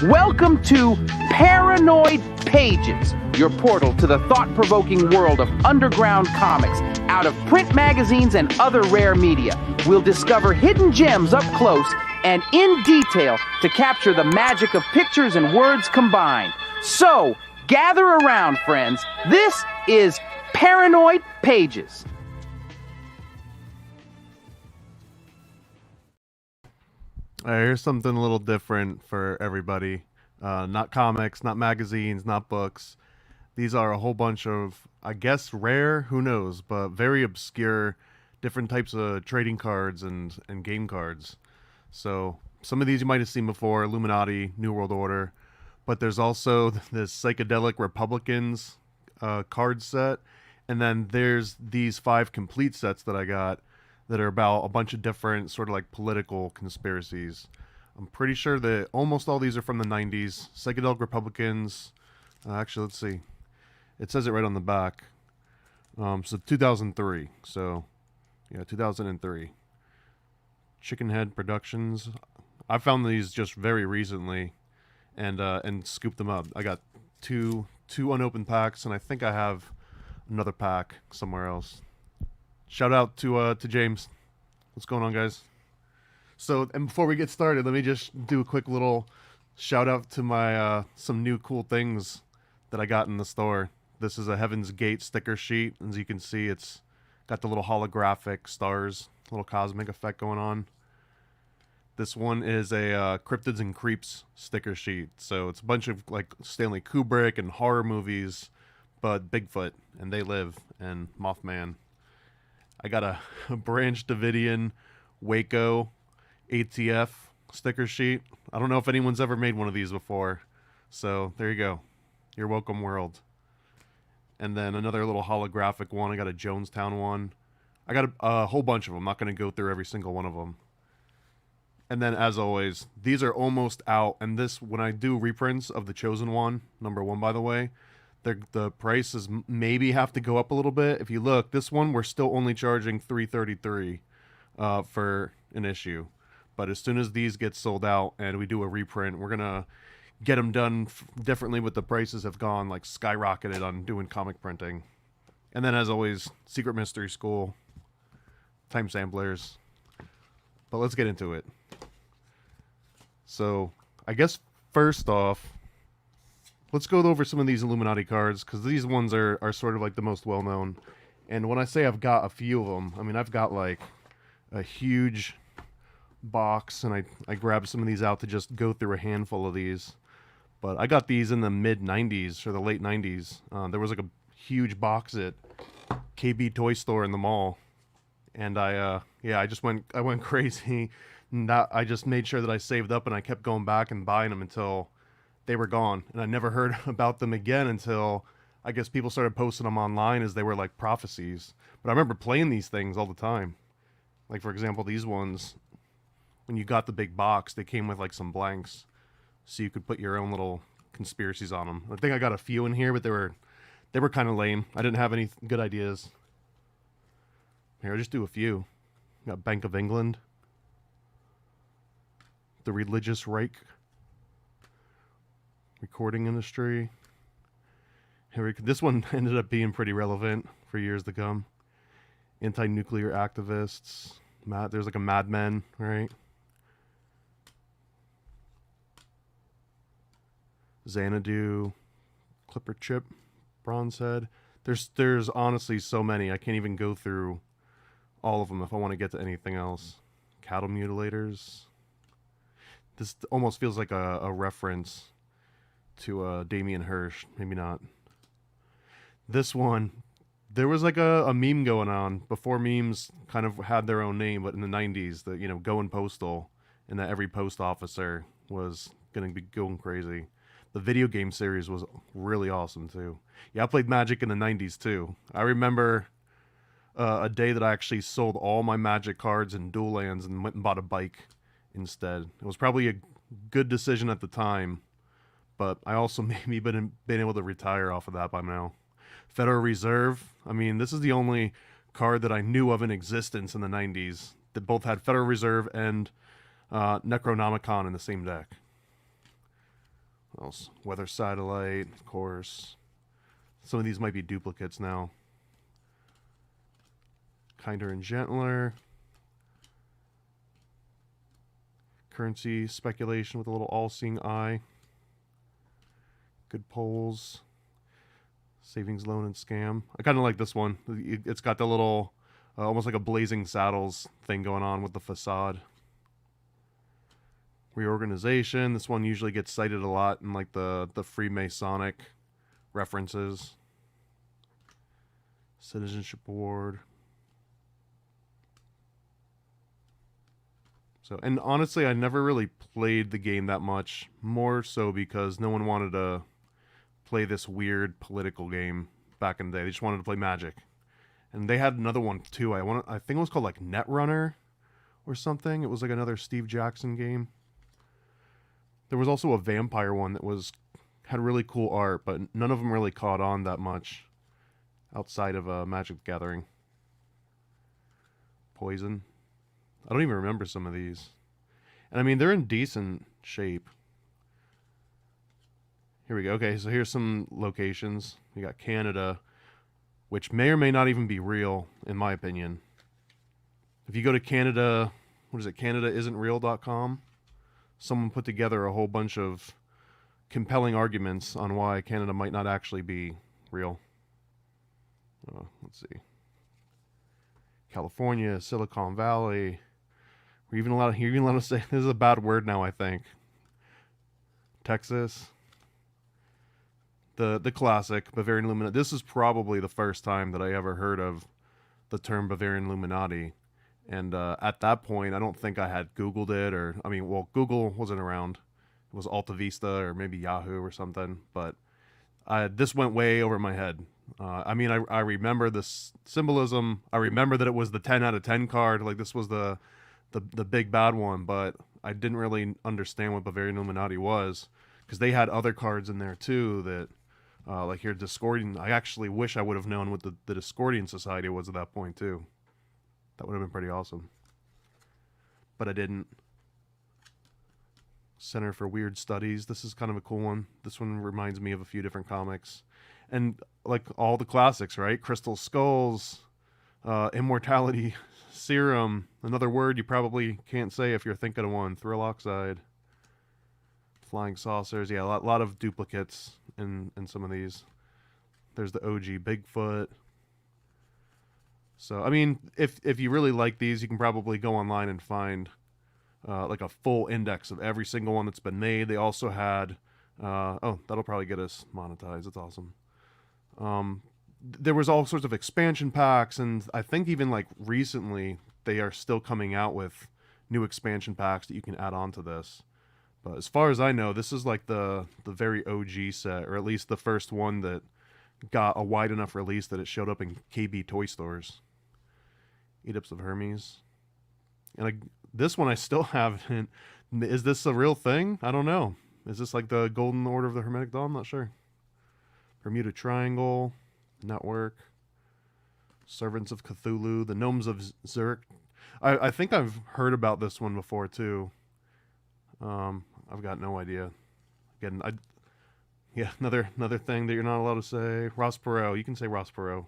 Welcome to Paranoid Pages, your portal to the thought-provoking world of underground comics, out of print magazines and other rare media. We'll discover hidden gems up close and in detail to capture the magic of pictures and words combined. So, gather around, friends. This is Paranoid Pages. All right, here's something a little different for everybody. Not comics, not magazines, not books. These are a whole bunch of, I guess, rare, who knows, but very obscure, different types of trading cards and game cards. So some of these you might have seen before, Illuminati, New World Order, but there's also this Psychedelic Republicans card set, and then there's these 5 complete sets that I got that are about a bunch of different sort of like political conspiracies. I'm pretty sure that almost all these are from the 90s. Psychedelic Republicans, actually, let's see. It says it right on the back. So 2003. So, yeah, 2003. Chickenhead Productions. I found these just very recently and scooped them up. I got two unopened packs, and I think I have another pack somewhere else. Shout out to James. What's going on, guys? So, and before we get started, let me just do a quick little shout out to my some new cool things that I got in the store. This is a Heaven's Gate sticker sheet. As you can see, it's got the little holographic stars, little cosmic effect going on. This one is a Cryptids and Creeps sticker sheet. So it's a bunch of like Stanley Kubrick and horror movies, but Bigfoot, and They Live, and Mothman. I got a Branch Davidian Waco ATF sticker sheet. I don't know if anyone's ever made one of these before. So there you go. You're welcome, world. And then another little holographic one. I got a Jonestown one. I got a whole bunch of them. I'm not going to go through every single one of them. And then, as always, these are almost out. And this, when I do reprints of The Chosen One, #1, by the way, the prices maybe have to go up a little bit. If you look, this one we're still only charging $333 for an issue. But as soon as these get sold out and we do a reprint, we're gonna get them done differently. But the prices have gone like skyrocketed on doing comic printing. And then, as always, Secret Mystery School, time samplers. But let's get into it. So I guess first off, let's go over some of these Illuminati cards, because these ones are sort of like the most well-known. And when I say I've got a few of them, I mean I've got like a huge box, and I grabbed some of these out to just go through a handful of these. But I got these in the mid-90s or the late 90s. There was like a huge box at KB Toy Store in the mall. And I went crazy. I just made sure that I saved up, and I kept going back and buying them until they were gone, and I never heard about them again until I guess people started posting them online as they were like prophecies. But I remember playing these things all the time. Like, for example, these ones, when you got the big box, they came with like some blanks, so you could put your own little conspiracies on them. I think I got a few in here, but they were kind of lame. I didn't have any good ideas. Here, I'll just do a few. Got Bank of England, the Religious Reich, recording industry. This one ended up being pretty relevant for years to come. Anti-nuclear activists. There's like a Mad Men, right? Xanadu, Clipper Chip, Bronze Head. There's honestly so many. I can't even go through all of them if I want to get to anything else. Cattle mutilators. This almost feels like a reference to Damien Hirst. Maybe not. This one, there was like a meme going on before memes kind of had their own name, but in the 90s, that, you know, going postal, and that every post officer was going to be going crazy. The video game series was really awesome too. Yeah, I played Magic in the 90s too. I remember a day that I actually sold all my Magic cards and dual lands and went and bought a bike instead. It was probably a good decision at the time, but I also maybe been able to retire off of that by now. Federal Reserve. I mean, this is the only card that I knew of in existence in the 90s that both had Federal Reserve and Necronomicon in the same deck. What else? Weather Satellite, of course. Some of these might be duplicates now. Kinder and Gentler. Currency Speculation with a little all-seeing eye. Good polls. Savings, Loan, and Scam. I kind of like this one. It's got the little, almost like a Blazing Saddles thing going on with the facade. Reorganization. This one usually gets cited a lot in like the Freemasonic references. Citizenship Award. So, and honestly, I never really played the game that much. More so because no one wanted to play this weird political game back in the day. They just wanted to play Magic. And they had another one too. I think it was called like Netrunner or something. It was like another Steve Jackson game. There was also a vampire one that had really cool art, but none of them really caught on that much outside of Magic the Gathering. Poison. I don't even remember some of these. And I mean, they're in decent shape. Here we go. Okay, so here's some locations. We got Canada, which may or may not even be real, in my opinion. If you go to Canada, what is it, CanadaIsn'tReal.com, someone put together a whole bunch of compelling arguments on why Canada might not actually be real. Let's see. California, Silicon Valley. You're even allowed to say, this is a bad word now, I think. Texas. The classic Bavarian Illuminati. This is probably the first time that I ever heard of the term Bavarian Illuminati. And at that point, I don't think I had Googled it, or, I mean, well, Google wasn't around. It was Alta Vista or maybe Yahoo or something. But this went way over my head. I mean, I remember this symbolism. I remember that it was the 10 out of 10 card. Like, this was the big bad one, but I didn't really understand what Bavarian Illuminati was, because they had other cards in there too that, like here, Discordian. I actually wish I would have known what the Discordian Society was at that point too. That would have been pretty awesome. But I didn't. Center for Weird Studies. This is kind of a cool one. This one reminds me of a few different comics. And like all the classics, right? Crystal Skulls, Immortality Serum, another word you probably can't say if you're thinking of one. Thrill Oxide, Flying Saucers. Yeah, a lot of duplicates in some of these. There's the OG Bigfoot. So, I mean, if you really like these, you can probably go online and find like a full index of every single one that's been made. They also had, oh, that'll probably get us monetized. That's awesome. There was all sorts of expansion packs, and I think even like recently they are still coming out with new expansion packs that you can add on to this. But as far as I know, this is like the very OG set, or at least the first one that got a wide enough release that it showed up in KB toy stores. Oedipus of Hermes. And this one I still haven't. Is this a real thing? I don't know. Is this like the Golden Order of the Hermetic Dawn? I'm not sure. Bermuda Triangle. Network. Servants of Cthulhu. The Gnomes of Zurich. I think I've heard about this one before too. I've got no idea. Again, yeah, another thing that you're not allowed to say. Ross Perot. You can say Ross Perot.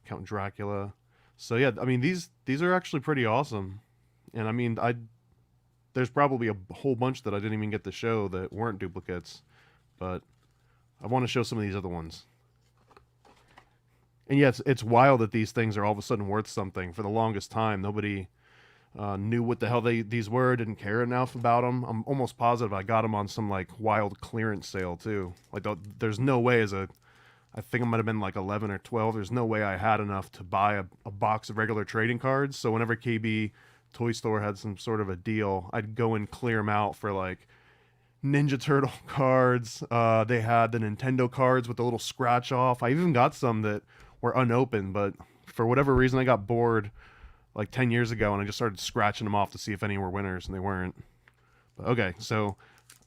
Count Dracula. So yeah, I mean these are actually pretty awesome. And I mean there's probably a whole bunch that I didn't even get to show that weren't duplicates, but I want to show some of these other ones. And yeah, it's wild that these things are all of a sudden worth something. For the longest time, nobody knew what the hell these were, didn't care enough about them. I'm almost positive I got them on some like wild clearance sale too. Like there's no way I think it might have been like 11 or 12. There's no way I had enough to buy a box of regular trading cards. So whenever KB Toy Store had some sort of a deal, I'd go and clear them out for like Ninja Turtle cards. They had the Nintendo cards with the little scratch off. I even got some that were unopened, but for whatever reason I got bored like 10 years ago and I just started scratching them off to see if any were winners, and they weren't. But okay, so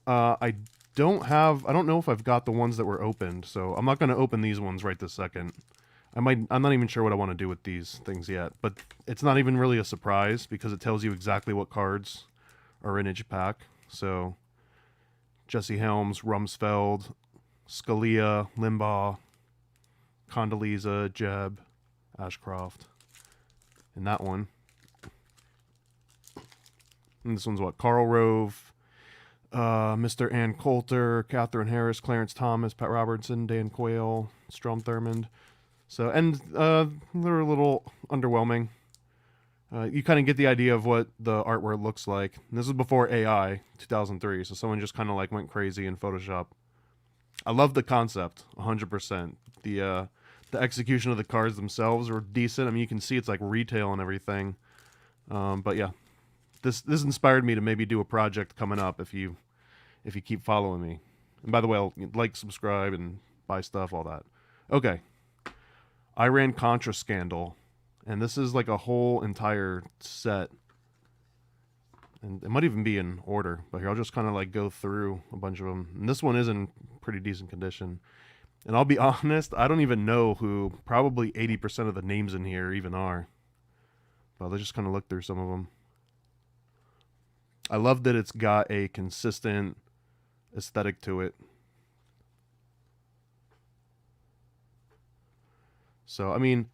I don't know if I've got the ones that were opened, so I'm not going to open these ones right this second. I'm not even sure what I want to do with these things yet, but it's not even really a surprise because it tells you exactly what cards are in each pack. So Jesse Helms, Rumsfeld, Scalia, Limbaugh, Condoleezza, Jeb, Ashcroft. And that one. And this one's what? Karl Rove, Mr. Ann Coulter, Catherine Harris, Clarence Thomas, Pat Robertson, Dan Quayle, Strom Thurmond. So, and they're a little underwhelming. You kind of get the idea of what the artwork looks like. And this is before AI, 2003, so someone just kind of like went crazy in Photoshop. I love the concept, 100%. The execution of the cards themselves are decent. I mean, you can see it's like retail and everything. But yeah, this inspired me to maybe do a project coming up if you keep following me. And by the way, I'll like, subscribe, and buy stuff, all that. Okay. Iran-Contra Scandal. And this is like a whole entire set. And it might even be in order. But here, I'll just kind of like go through a bunch of them. And this one is in pretty decent condition. And I'll be honest, I don't even know who probably 80% of the names in here even are. But let's just kind of look through some of them. I love that it's got a consistent aesthetic to it. So, I mean,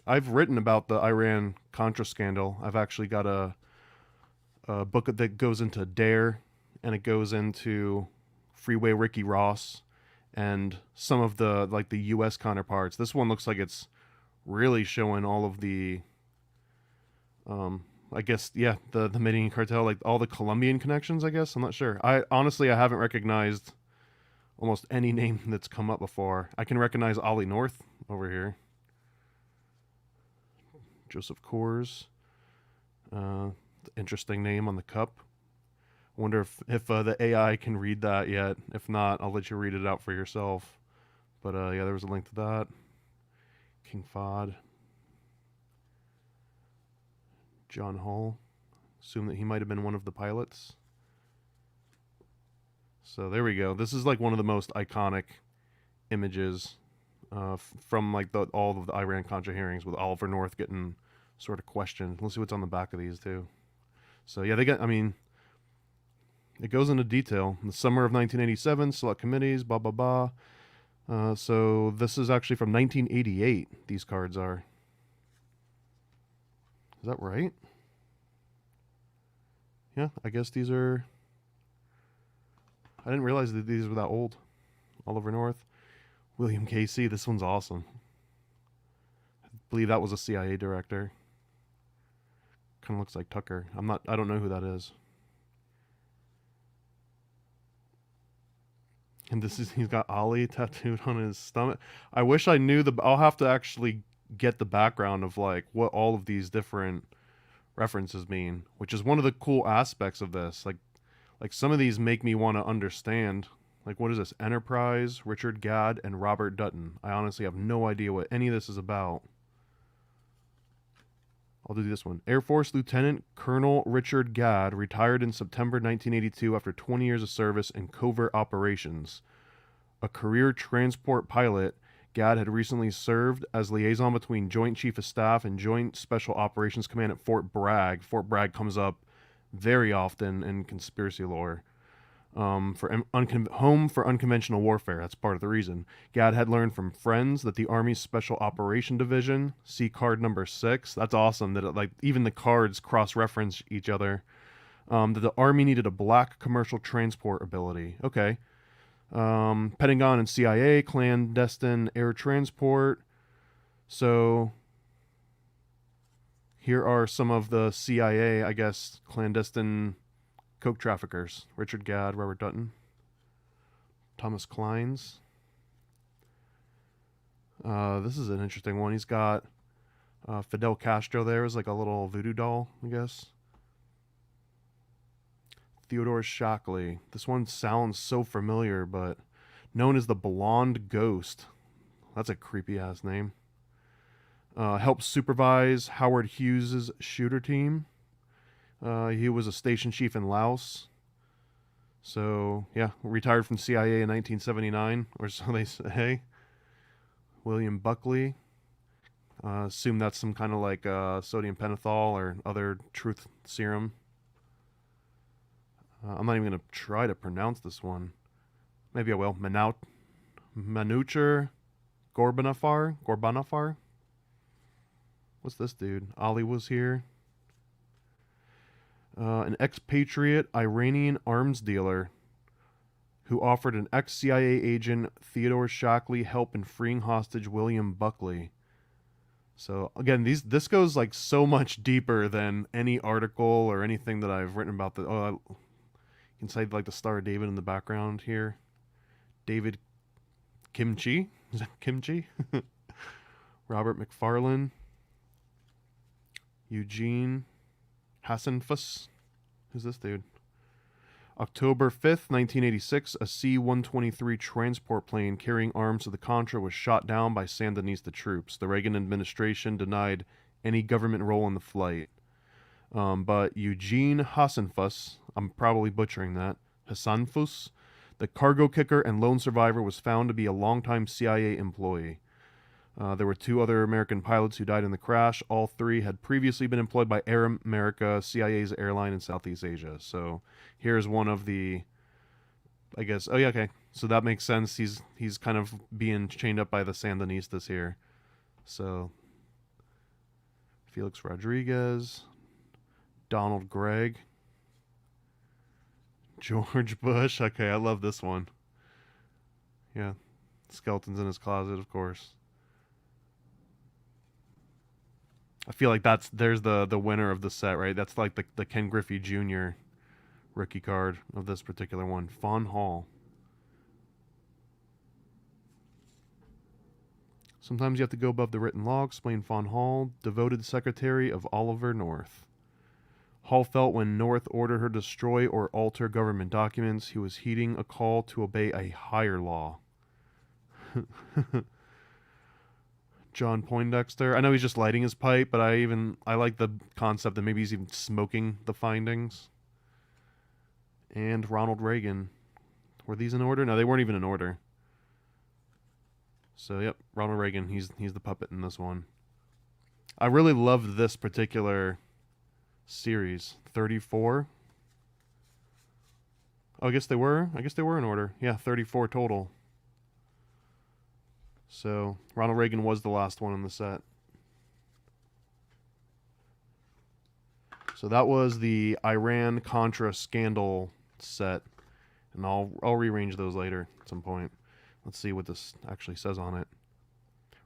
I've written about the Iran-Contra scandal. I've actually got a book that goes into Dare, and it goes into Freeway Ricky Ross, and some of the like the U.S. counterparts. This one looks like it's really showing all of the, I guess, yeah, the Medellin cartel, like all the Colombian connections, I guess. I'm not sure. I haven't recognized almost any name that's come up before. I can recognize Ollie North over here. Joseph Coors. Interesting name on the cup. I wonder if the AI can read that yet. If not, I'll let you read it out for yourself. But yeah, there was a link to that. King Fod. John Hull. Assume that he might have been one of the pilots. So there we go. This is like one of the most iconic images from like all of the Iran-Contra hearings, with Oliver North getting sort of questioned. Let's see what's on the back of these too. So yeah, I mean, it goes into detail. In the summer of 1987, select committees, blah, blah, blah. So this is actually from 1988, these cards are. Is that right? Yeah, I guess these are... I didn't realize that these were that old. Oliver North. William Casey, this one's awesome. I believe that was a CIA director. Kind of looks like Tucker. I don't know who that is. And he's got Ollie tattooed on his stomach. I wish I knew I'll have to actually get the background of like what all of these different references mean, which is one of the cool aspects of this. Like some of these make me want to understand. Like, what is this? Enterprise, Richard Gadd, and Robert Dutton. I honestly have no idea what any of this is about. I'll do this one. Air Force Lieutenant Colonel Richard Gadd retired in September 1982 after 20 years of service in covert operations. A career transport pilot, Gadd had recently served as liaison between Joint Chief of Staff and Joint Special Operations Command at Fort Bragg. Fort Bragg comes up very often in conspiracy lore. Home for unconventional warfare. That's part of the reason. Gadd had learned from friends that the Army's Special Operation Division, see card number 6. That's awesome that like even the cards cross-reference each other. That the Army needed a black commercial transport ability. Okay. Pentagon and CIA, clandestine air transport. So here are some of the CIA, I guess, clandestine coke traffickers. Richard Gadd, Robert Dutton, Thomas Kleins. This is an interesting one. He's got Fidel Castro there as like a little voodoo doll, I guess. Theodore Shockley. This one sounds so familiar, but known as the Blonde Ghost. That's a creepy ass name. Helped supervise Howard Hughes' shooter team. He was a station chief in Laos. So, yeah, retired from CIA in 1979, or so they say. William Buckley. Assume that's some kind of like sodium pentothal or other truth serum. I'm not even going to try to pronounce this one. Maybe I will. Manucher Gorbanafar. What's this dude? Ali was here. An expatriate Iranian arms dealer who offered an ex-CIA agent, Theodore Shockley, help in freeing hostage William Buckley. So again, this goes like so much deeper than any article or anything that I've written about. You can cite like the Star of David in the background here. David Kimchi. Is that Kimchi? Robert McFarlane. Eugene Hassenfuss. Who's this dude? October 5th, 1986, a C-123 transport plane carrying arms to the Contra was shot down by Sandinista troops. The Reagan administration denied any government role in the flight. But Eugene Hassenfuss, I'm probably butchering that, Hassanfuss, the cargo kicker and lone survivor, was found to be a longtime CIA employee. There were 2 other American pilots who died in the crash. All 3 had previously been employed by Air America, CIA's airline in Southeast Asia. So here's one of the, I guess, oh yeah, okay. So that makes sense. He's kind of being chained up by the Sandinistas here. So Felix Rodriguez, Donald Gregg, George Bush. Okay, I love this one. Yeah, skeletons in his closet, of course. I feel like there's the winner of the set, right? That's like the Ken Griffey Jr. rookie card of this particular one. Fawn Hall. Sometimes you have to go above the written law. Explain Fawn Hall, devoted secretary of Oliver North. Hall felt when North ordered her to destroy or alter government documents, he was heeding a call to obey a higher law. John Poindexter. I know he's just lighting his pipe, but I like the concept that maybe he's even smoking the findings. And Ronald Reagan. Were these in order? No, they weren't even in order. So, yep, Ronald Reagan, he's the puppet in this one. I really loved this particular series. 34. Oh, I guess they were in order. Yeah, 34 total. So, Ronald Reagan was the last one in the set. So that was the Iran-Contra Scandal set. And I'll rearrange those later at some point. Let's see what this actually says on it.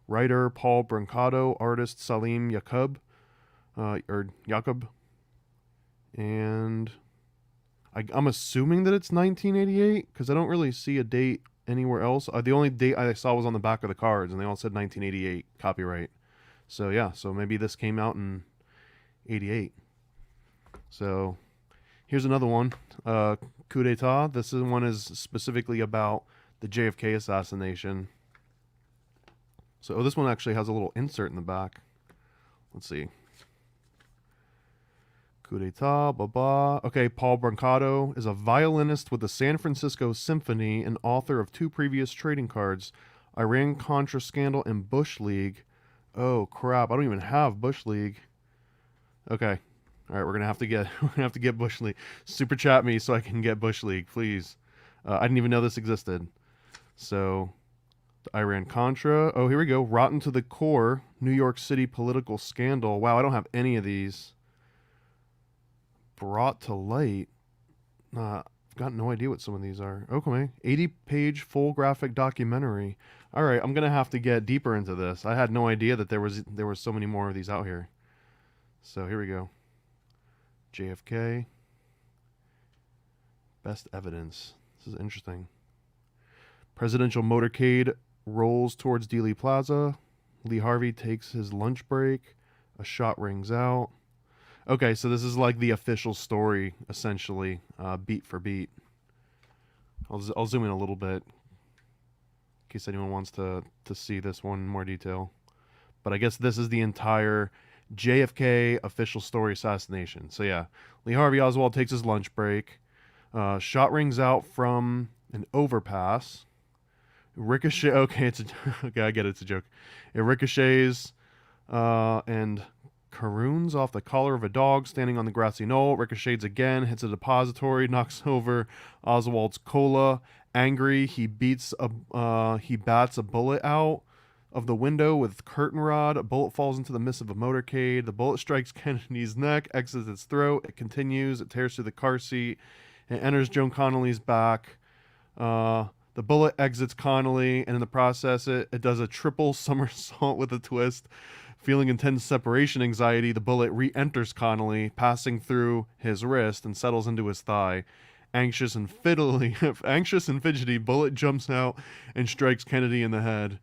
Writer Paul Brancato, artist Salim Yaqub, and I'm assuming that it's 1988 because I don't really see a date anywhere else. The only date I saw was on the back of the cards, and they all said 1988 copyright. So yeah, so maybe this came out in 88. So here's another one, coup d'etat. One is specifically about the JFK assassination. So this one actually has a little insert in the back. Let's see. Coup d'etat, blah. Okay, Paul Brancato is a violinist with the San Francisco Symphony and author of 2 previous trading cards, Iran-Contra Scandal and Bush League. Oh crap! I don't even have Bush League. Okay, all right, we're gonna have to get Bush League. Super chat me so I can get Bush League, please. I didn't even know this existed. So, the Iran-Contra. Oh, here we go. Rotten to the Core, New York City political scandal. Wow, I don't have any of these. Brought to light. I've got no idea what some of these are. Okay, 80-page full graphic documentary. All right, I'm gonna have to get deeper into this. I had no idea that there was so many more of these out here. So here we go. JFK. Best evidence. This is interesting. Presidential motorcade rolls towards Dealey Plaza. Lee Harvey takes his lunch break. A shot rings out. Okay, so this is like the official story, essentially, beat for beat. I'll zoom in a little bit, in case anyone wants to see this one in more detail. But I guess this is the entire JFK official story assassination. So yeah, Lee Harvey Oswald takes his lunch break. Shot rings out from an overpass. Ricochet. Okay, okay, I get it. It's a joke. It ricochets and caroons off the collar of a dog standing on the grassy knoll. Ricochets again, hits a depository, knocks over Oswald's cola, Angry, he bats a bullet out of the window with curtain rod. A bullet falls into the midst of a motorcade. The bullet strikes Kennedy's neck, exits its throat. It continues. It tears through the car seat. It enters Joan Connolly's back. The bullet exits Connolly, and in the process, it does a triple somersault with a twist. Feeling intense separation anxiety, the bullet re-enters Connolly, passing through his wrist and settles into his thigh. Anxious and fidgety, bullet jumps out and strikes Kennedy in the head.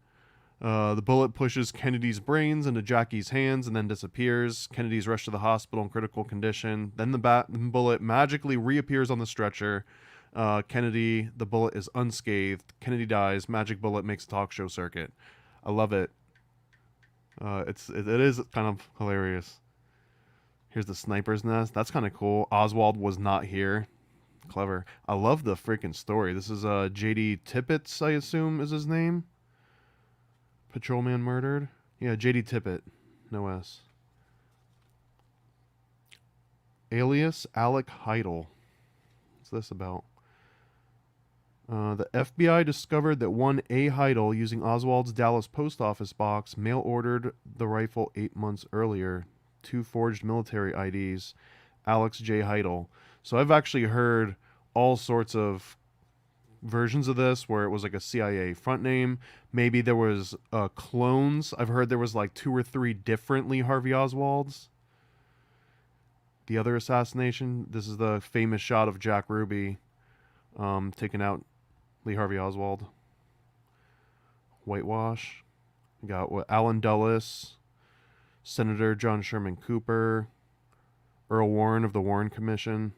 The bullet pushes Kennedy's brains into Jackie's hands and then disappears. Kennedy's rushed to the hospital in critical condition. Then the bullet magically reappears on the stretcher. The bullet is unscathed. Kennedy dies. Magic bullet makes a talk show circuit. I love it. It is kind of hilarious. Here's the sniper's nest. That's kind of cool. Oswald was not here. Clever. I love the freaking story. This is J.D. Tippett, I assume is his name. Patrolman murdered. Yeah, J.D. Tippett. No S. Alias Alec Heidel. What's this about? The FBI discovered that one A. Heidel, using Oswald's Dallas post office box, mail-ordered the rifle 8 months earlier. 2 forged military IDs. Alex J. Heidel. So I've actually heard all sorts of versions of this where it was like a CIA front name. Maybe there was clones. I've heard there was like 2 or 3 different Lee Harvey Oswalds. The other assassination. This is the famous shot of Jack Ruby taking out Lee Harvey Oswald. Whitewash. We got Alan Dulles, Senator John Sherman Cooper, Earl Warren of the Warren Commission,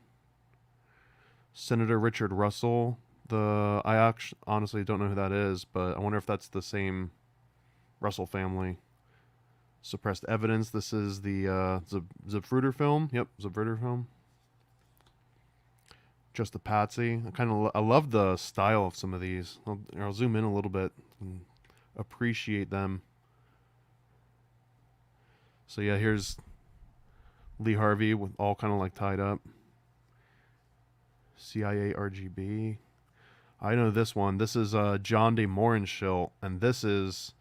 Senator Richard Russell. I honestly don't know who that is, but I wonder if that's the same Russell family. Suppressed evidence. This is the Zapruder film. Yep, Zapruder film. Just a Patsy. I love the style of some of these. I'll zoom in a little bit and appreciate them. So yeah, here's Lee Harvey with all kind of like tied up. CIA RGB. I know this one. This is John de Mohrenschildt, and this is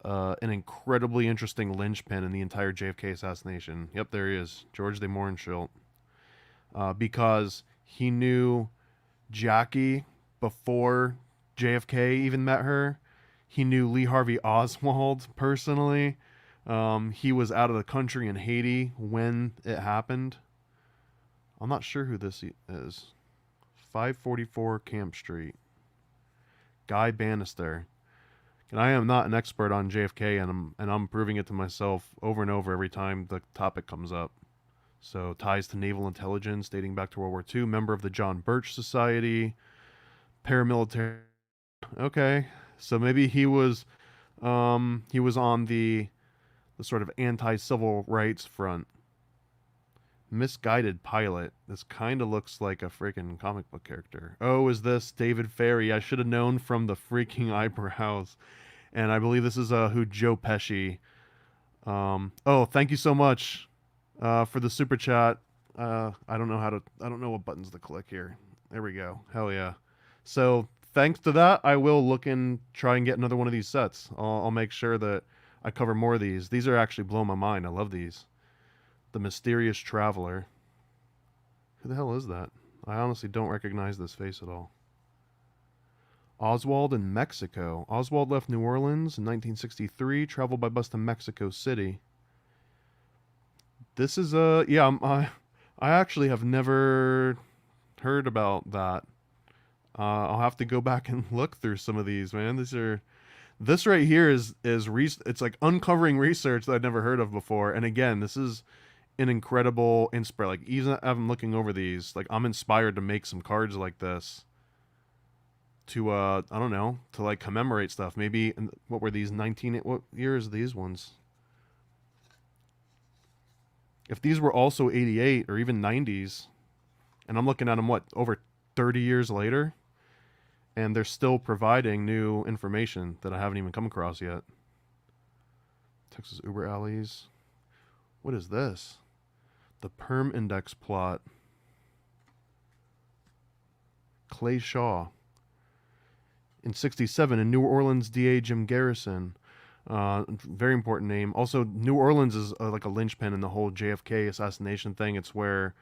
an incredibly interesting linchpin in the entire JFK assassination. Yep, there he is, George de Mohrenschildt. Because he knew Jackie before JFK even met her. He knew Lee Harvey Oswald personally. He was out of the country in Haiti when it happened. I'm not sure who this is. 544 Camp Street. Guy Bannister. And I am not an expert on JFK, and I'm proving it to myself over and over every time the topic comes up. So ties to naval intelligence dating back to World War II. Member of the John Birch Society. Paramilitary. Okay, so maybe he was on the sort of anti-civil rights front. Misguided pilot. This kind of looks like a freaking comic book character. Oh, is this David Ferry? I should have known from the freaking eyebrows. And I believe this is who Joe Pesci. Oh, thank you so much for the super chat. I don't know what buttons to click here. There we go. Hell yeah. So thanks to that, I will look and try and get another one of these sets. I'll make sure that I cover more of these. These are actually blowing my mind. I love these. The Mysterious Traveler. Who the hell is that? I honestly don't recognize this face at all. Oswald in Mexico. Oswald left New Orleans in 1963, traveled by bus to Mexico City. This is I actually have never heard about that. I'll have to go back and look through some of these, man. This right here is it's like uncovering research that I'd never heard of before. And again, this is an incredible like even I'm looking over these, like I'm inspired to make some cards like this to I don't know, to like commemorate stuff. Maybe what were these what years are these ones? If these were also 88 or even 90s, and I'm looking at them over 30 years later, and they're still providing new information that I haven't even come across yet. Texas Uber alleys. What is this? The Perm Index plot. Clay Shaw. In 67, in New Orleans, DA Jim Garrison. Very important name. Also, New Orleans is like a linchpin in the whole JFK assassination thing. It's where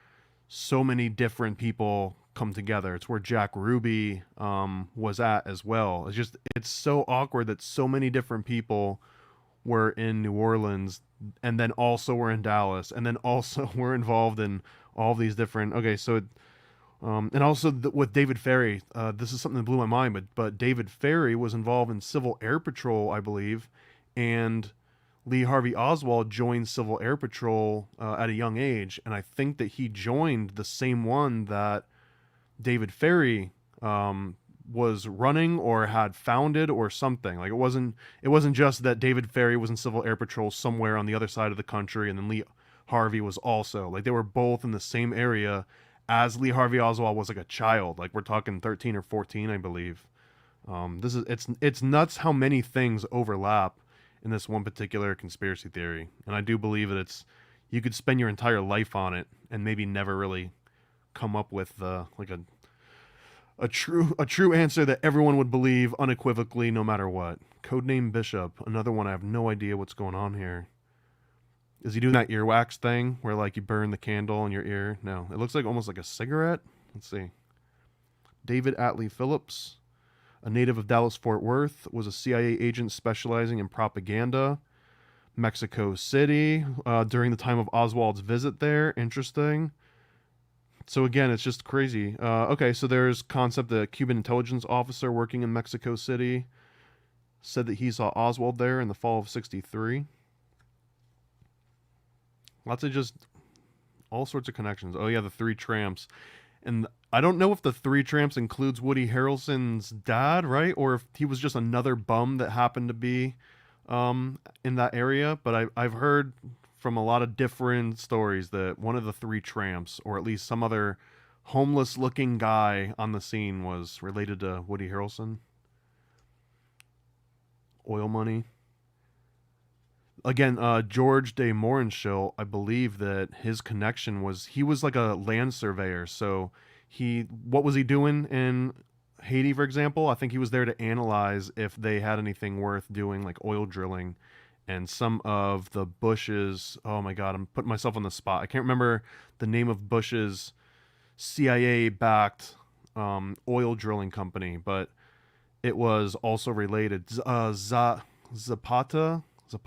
so many different people come together. It's where Jack Ruby was at as well. It's so awkward that so many different people were in New Orleans and then also were in Dallas and then also were involved in all these different. Okay, so and also with David Ferry, this is something that blew my mind. But David Ferry was involved in Civil Air Patrol, I believe, and Lee Harvey Oswald joined Civil Air Patrol at a young age, and I think that he joined the same one that David Ferry was running or had founded or something. Like it wasn't just that David Ferry was in Civil Air Patrol somewhere on the other side of the country, and then Lee Harvey was also. Like, they were both in the same area as Lee Harvey Oswald was like a child. Like, we're talking 13 or 14, I believe. It's nuts how many things overlap in this one particular conspiracy theory, and I do believe that you could spend your entire life on it and maybe never really come up with like a true answer that everyone would believe unequivocally no matter what. Codename Bishop, another one. I have no idea what's going on here. Is he doing that earwax thing where like you burn the candle in your ear? No, it looks like almost like a cigarette. Let's see. David Atlee Phillips, a native of Dallas-Fort Worth, was a CIA agent specializing in propaganda. Mexico City, during the time of Oswald's visit there. Interesting. So again, it's just crazy. Okay, so there's concept that a Cuban intelligence officer working in Mexico City said that he saw Oswald there in the fall of '63. Lots of just all sorts of connections. Oh yeah, the Three Tramps. And I don't know if the Three Tramps includes Woody Harrelson's dad, right? Or if he was just another bum that happened to be in that area. But I've heard from a lot of different stories that one of the Three Tramps, or at least some other homeless-looking guy on the scene, was related to Woody Harrelson. Oil money. Again, George de Morenschil, I believe that his connection was, he was like a land surveyor. So what was he doing in Haiti, for example? I think he was there to analyze if they had anything worth doing, like oil drilling. And some of the Bush's, oh my God, I'm putting myself on the spot. I can't remember the name of Bush's CIA-backed oil drilling company, but it was also related. Zapata? Is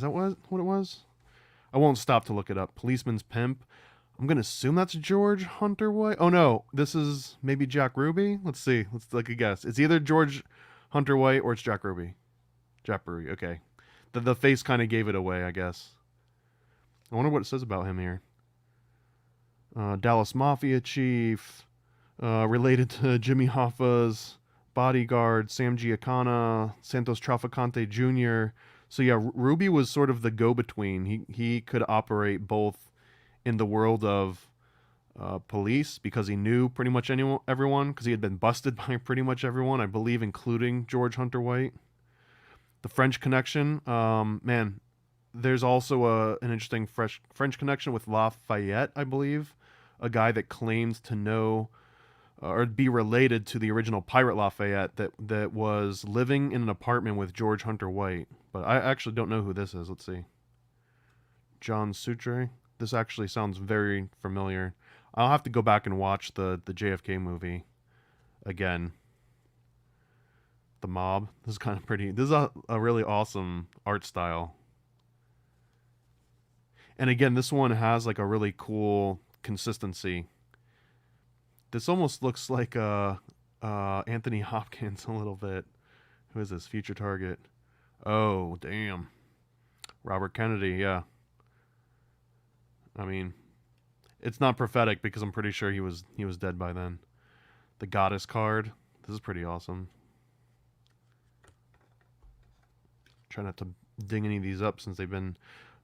that what it was? I won't stop to look it up. Policeman's Pimp. I'm going to assume that's George Hunter White. Oh no, this is maybe Jack Ruby. Let's see. Let's take a guess. It's either George Hunter White or it's Jack Ruby. Jack Ruby, okay. The face kind of gave it away, I guess. I wonder what it says about him here. Dallas Mafia chief, related to Jimmy Hoffa's bodyguard, Sam Giancana, Santos Trafficante Jr. So yeah, Ruby was sort of the go-between. He could operate both in the world of police, because he knew pretty much everyone, because he had been busted by pretty much everyone, I believe, including George Hunter White. The French connection, man, there's also an interesting French connection with Lafayette, I believe, a guy that claims to know or be related to the original pirate Lafayette that was living in an apartment with George Hunter White. But I actually don't know who this is. Let's see. John Sutre. This actually sounds very familiar. I'll have to go back and watch the JFK movie again. The Mob. This is kind of pretty. This is a really awesome art style. And again, this one has like a really cool consistency. This almost looks like Anthony Hopkins a little bit. Who is this? Future Target. Oh, damn. Robert Kennedy, yeah. I mean, it's not prophetic because I'm pretty sure he was dead by then. The Goddess card. This is pretty awesome. Try not to ding any of these up since they've been...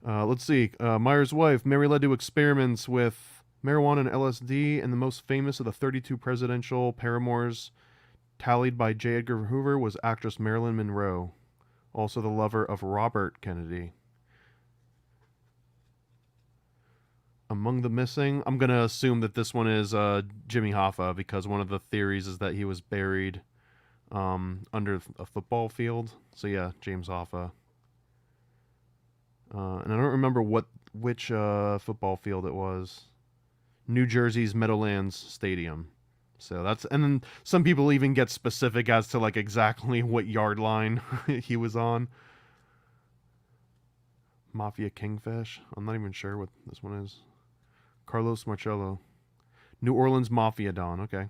let's see. Meyer's wife, Mary, led to experiments with marijuana and LSD, and the most famous of the 32 presidential paramours tallied by J. Edgar Hoover was actress Marilyn Monroe, also the lover of Robert Kennedy. Among the missing, I'm going to assume that this one is Jimmy Hoffa, because one of the theories is that he was buried under a football field. So yeah, James Hoffa. And I don't remember which football field it was. New Jersey's Meadowlands Stadium. So that's, and then some people even get specific as to like exactly what yard line he was on. Mafia Kingfish. I'm not even sure what this one is. Carlos Marcello. New Orleans Mafia Don. Okay.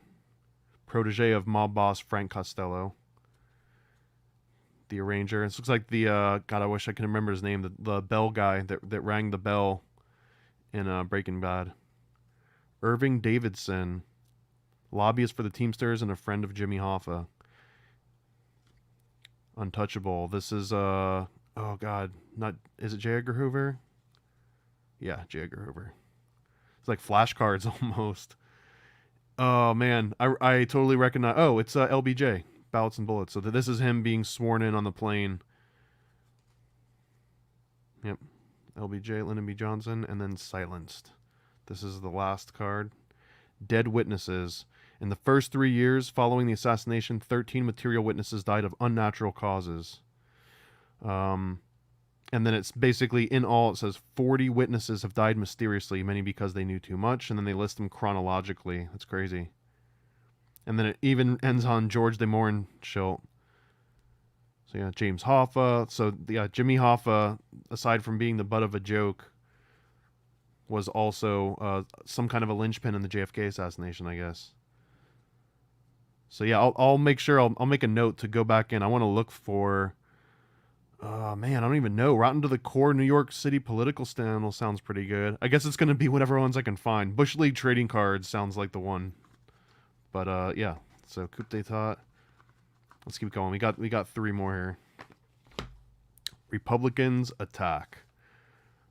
Protege of mob boss Frank Costello. The arranger. This looks like the God, I wish I could remember his name. The bell guy that rang the bell in Breaking Bad. Irving Davidson, lobbyist for the Teamsters and a friend of Jimmy Hoffa. Untouchable. This is oh God, not, is it J. Edgar Hoover? Yeah, J. Edgar Hoover. It's like flashcards almost. Oh man, I totally recognize. Oh, it's LBJ, Ballots and Bullets. So this is him being sworn in on the plane. Yep, LBJ, Lyndon B. Johnson, and then silenced. This is the last card. Dead witnesses. In the first 3 years following the assassination, 13 material witnesses died of unnatural causes. And then it's basically, in all, it says 40 witnesses have died mysteriously, many because they knew too much, and then they list them chronologically. That's crazy. And then it even ends on George de Mohrenschildt. So yeah, James Hoffa. So yeah, Jimmy Hoffa, aside from being the butt of a joke, was also some kind of a linchpin in the JFK assassination, I guess. So yeah, I'll make sure I'll make a note to go back in. I want to look for, man, I don't even know. Rotten to the Core New York City political scandal sounds pretty good. I guess it's gonna be whatever ones I can find. Bush League trading cards sounds like the one. But yeah. So coup d'état. Let's keep going. We got 3 more here. Republicans attack.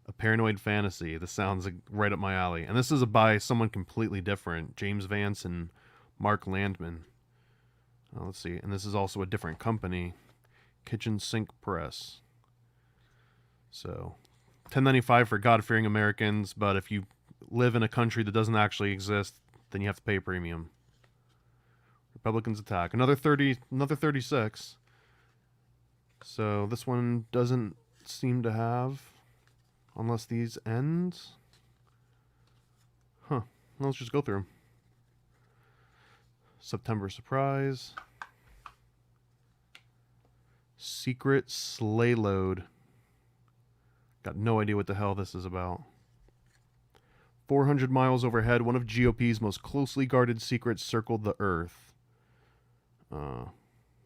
A Paranoid Fantasy. This sounds like right up my alley. And this is by someone completely different. James Vance and Mark Landman. Let's see. And this is also a different company. Kitchen Sink Press. So, 1095 for God-fearing Americans, but if you live in a country that doesn't actually exist, then you have to pay a premium. Republicans attack. Another 36. So, this one doesn't seem to have... Unless these end. Huh. Well, let's just go through them. September Surprise. Secret Sleigh Load. Got no idea what the hell this is about. 400 miles overhead, one of GOP's most closely guarded secrets circled the Earth.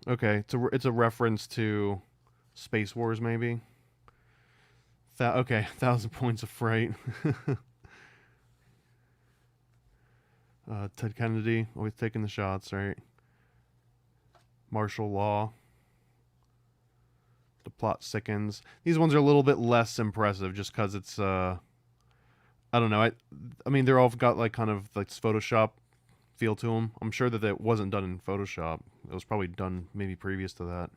Okay, it's a reference to Space Wars, maybe. Okay, 1,000 Points of Fright. Ted Kennedy, always taking the shots, right? Martial law. The plot sickens. These ones are a little bit less impressive just because it's, I don't know. I mean, they're all got like kind of like Photoshop feel to them. I'm sure that it wasn't done in Photoshop. It was probably done maybe previous to that.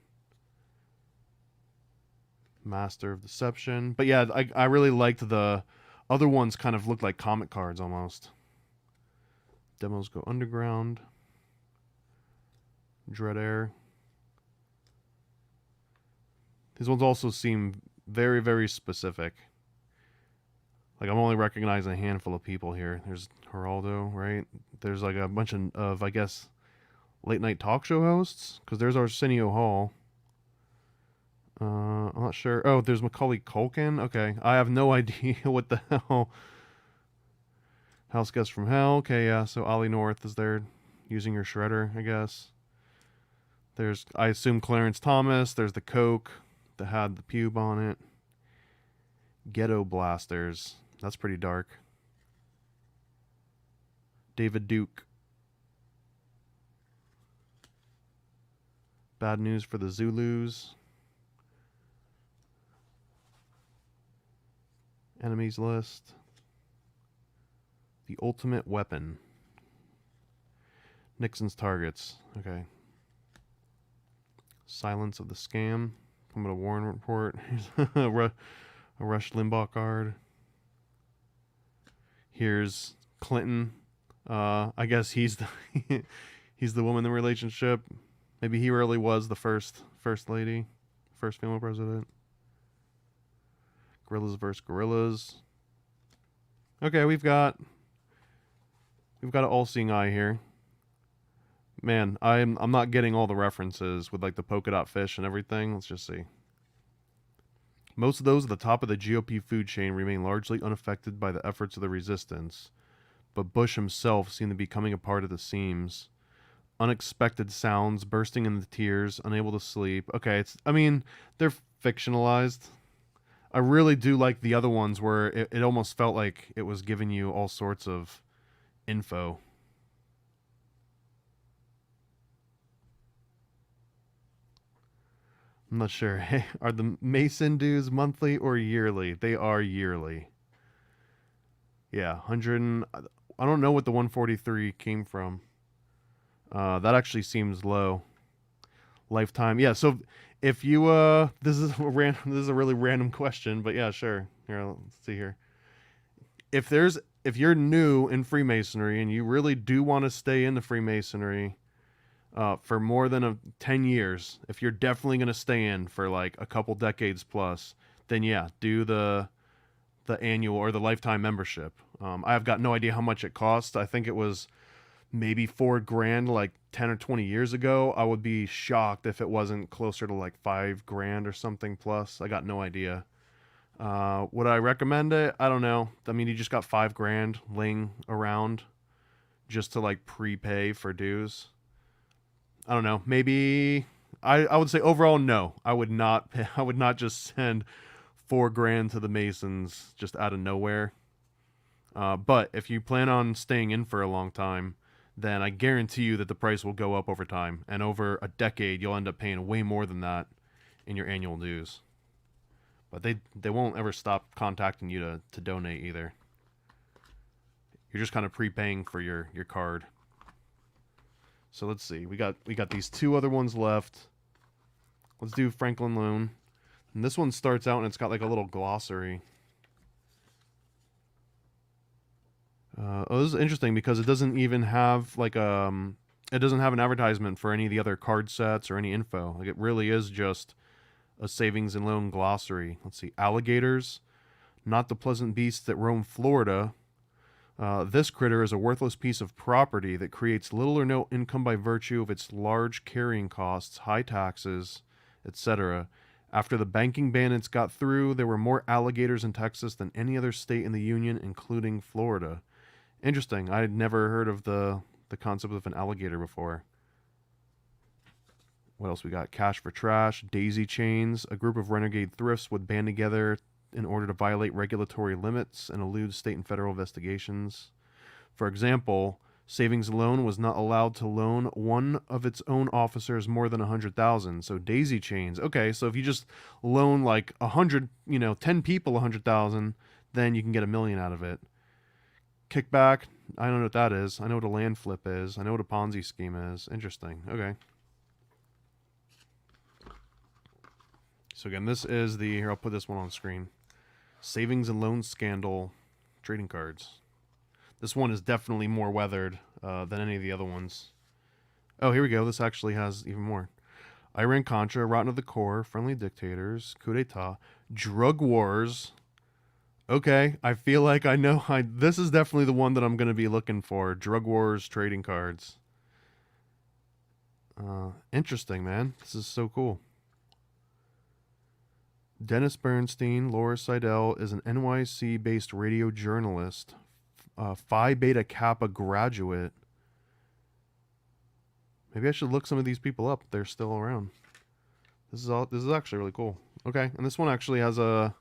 Master of Deception. But yeah, I really liked the other ones kind of looked like comic cards almost. Demos Go Underground. Dread Air. These ones also seem very, very specific. Like, I'm only recognizing a handful of people here. There's Geraldo, right? There's like a bunch of I guess, late night talk show hosts. Because there's Arsenio Hall. I'm not sure. Oh, there's Macaulay Culkin. Okay, I have no idea what the hell. House Guest from Hell. Okay, yeah. So Ollie North is there, using her shredder, I guess. There's, I assume, Clarence Thomas. There's the Coke that had the pube on it. Ghetto Blasters. That's pretty dark. David Duke. Bad News for the Zulus. Enemies List. The Ultimate Weapon. Nixon's Targets. Okay. Silence of the Scam. From a Warren Report. A Rush Limbaugh card. Here's Clinton. I guess he's the he's the woman in the relationship. Maybe he really was the first lady, first female president. Gorillas versus gorillas. Okay, we've got an all-seeing eye here. Man, I'm not getting all the references with like the polka dot fish and everything. Let's just see. Most of those at the top of the GOP food chain remain largely unaffected by the efforts of the resistance, but Bush himself seemed to be coming apart at the seams. Unexpected sounds, bursting into tears, unable to sleep. Okay, they're fictionalized. I really do like the other ones where it almost felt like it was giving you all sorts of info. I'm not sure. Hey, are the Mason dues monthly or yearly? They are yearly. Yeah, 100. I don't know what the 143 came from. That actually seems low. Lifetime. Yeah, so if you this is a really random question, but yeah, sure. Here, let's see here. If you're new in Freemasonry and you really do want to stay in the Freemasonry for more than 10 years, if you're definitely going to stay in for like a couple decades plus, then yeah, do the annual or the lifetime membership. I've got no idea how much it costs. I think it was maybe $4,000 like 10 or 20 years ago. I would be shocked if it wasn't closer to like $5,000 or something plus. I got no idea. Would I recommend it? I don't know. I mean, you just got $5,000 laying around just to like prepay for dues. I don't know. Maybe I would say overall no. I would not just send $4,000 to the Masons just out of nowhere. But if you plan on staying in for a long time, then I guarantee you that the price will go up over time. And over a decade, you'll end up paying way more than that in your annual dues. But they won't ever stop contacting you to donate either. You're just kind of prepaying for your card. So let's see. We got these two other ones left. Let's do Franklin Loan. And this one starts out and it's got like a little glossary. This is interesting because it doesn't even have like it doesn't have an advertisement for any of the other card sets or any info. Like it really is just a savings and loan glossary. Let's see. Alligators, not the pleasant beasts that roam Florida. This critter is a worthless piece of property that creates little or no income by virtue of its large carrying costs, high taxes, etc. After the banking bandits got through, there were more alligators in Texas than any other state in the Union, including Florida. Interesting. I had never heard of the concept of an alligator before. What else we got? Cash for trash, daisy chains. A group of renegade thrifts would band together in order to violate regulatory limits and elude state and federal investigations. For example, Savings and Loan was not allowed to loan one of its own officers more than $100,000. So daisy chains. Okay, so if you just loan like 10 people $100,000, then you can get $1 million out of it. Kickback, I don't know what that is. I know what a land flip is. I know what a Ponzi scheme is. Interesting. Okay. So again, this is here, I'll put this one on screen. Savings and Loan Scandal trading cards. This one is definitely more weathered than any of the other ones. Oh, here we go. This actually has even more. Iran-Contra, rotten to the core, friendly dictators, coup d'etat, drug wars. Okay, I feel like I know. This is definitely the one that I'm going to be looking for. Drug wars trading cards. Interesting, man. This is so cool. Dennis Bernstein, Laura Seidel, is an NYC-based radio journalist, Phi Beta Kappa graduate. Maybe I should look some of these people up. They're still around. This is actually really cool. Okay, and this one actually has a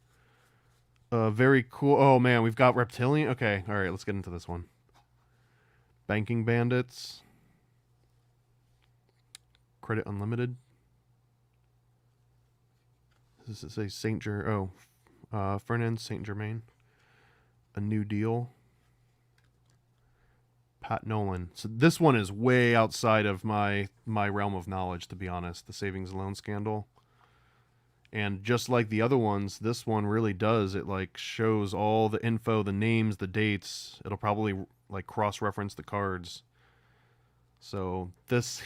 very cool. Oh man, we've got reptilian. Okay, all right, let's get into this one. Banking bandits. Credit Unlimited. This is a Fernand Saint Germain. A New Deal. Pat Nolan. So this one is way outside of my realm of knowledge, to be honest. The Savings and Loan Scandal. And just like the other ones, this one really does. It like shows all the info, the names, the dates. It'll probably like cross-reference the cards. So this,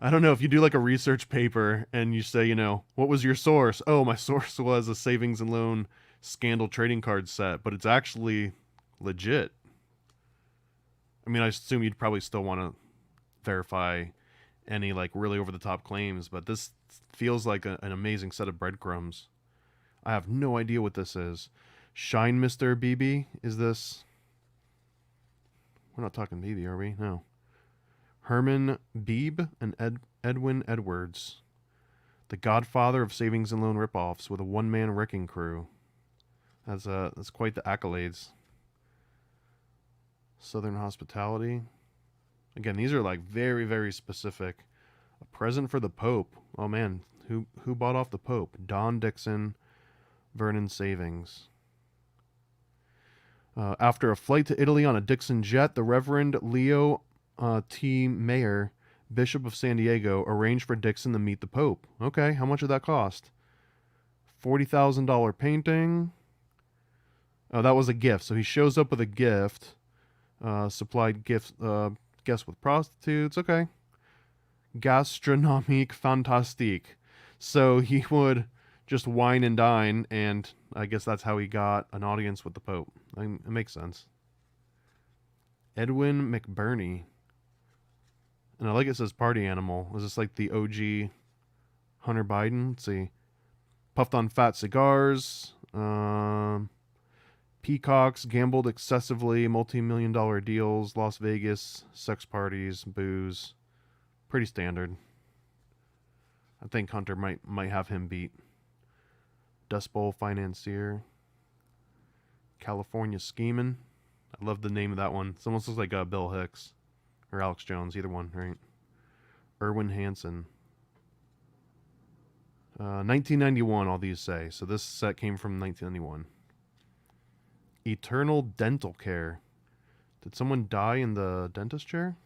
I don't know if you do like a research paper and you say, what was your source? Oh, my source was a savings and loan scandal trading card set, but it's actually legit. I mean, I assume you'd probably still want to verify any like really over the top claims, but this feels like an amazing set of breadcrumbs. I have no idea what this is. Shine Mr. BB? Is this? We're not talking BB, are we? No. Herman Beebe and Edwin Edwards. The godfather of savings and loan ripoffs with a one-man wrecking crew. That's quite the accolades. Southern Hospitality. Again, these are like very, very specific. A present for the Pope. Oh man, who bought off the Pope? Don Dixon, Vernon Savings. After a flight to Italy on a Dixon jet, the Reverend Leo T. Mayer, Bishop of San Diego, arranged for Dixon to meet the Pope. Okay, how much did that cost? $40,000 painting. Oh, that was a gift. So he shows up with a gift. Supplied gifts, guests with prostitutes. Okay. Gastronomique fantastique. So he would just wine and dine, and I guess that's how he got an audience with the Pope. I mean, it makes sense. Edwin McBurney. And I like it says party animal. Is this like the OG Hunter Biden? Let's see. Puffed on fat cigars. Peacocks, gambled excessively, multi-million-dollar deals, Las Vegas, sex parties, booze. Pretty standard. I think Hunter might have him beat. Dust Bowl financier. California scheming. I love the name of that one. It almost looks like Bill Hicks or Alex Jones, either one, right? Erwin Hansen. 1991, all these say. So this set came from 1991. Eternal dental care. Did someone die in the dentist chair?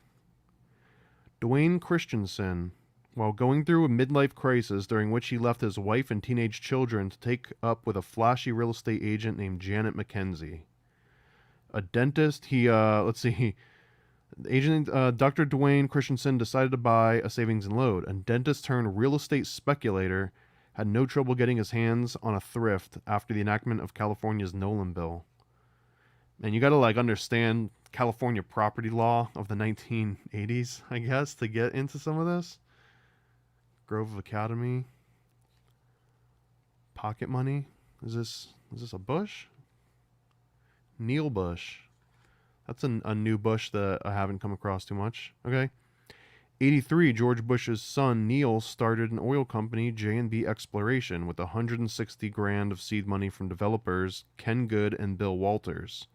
Dwayne Christensen. While going through a midlife crisis during which he left his wife and teenage children to take up with a flashy real estate agent named Janet McKenzie. A dentist, let's see, agent Dr. Dwayne Christensen decided to buy a savings and loan. A dentist turned real estate speculator had no trouble getting his hands on a thrift after the enactment of California's Nolan Bill. And you got to like understand California property law of the 1980s, I guess, to get into some of this. Grove Academy. Pocket money. Is this a Bush? Neil Bush. That's a new Bush that I haven't come across too much. Okay. 83, George Bush's son Neil started an oil company, J&B Exploration, with 160 grand of seed money from developers Ken Good and Bill Walters.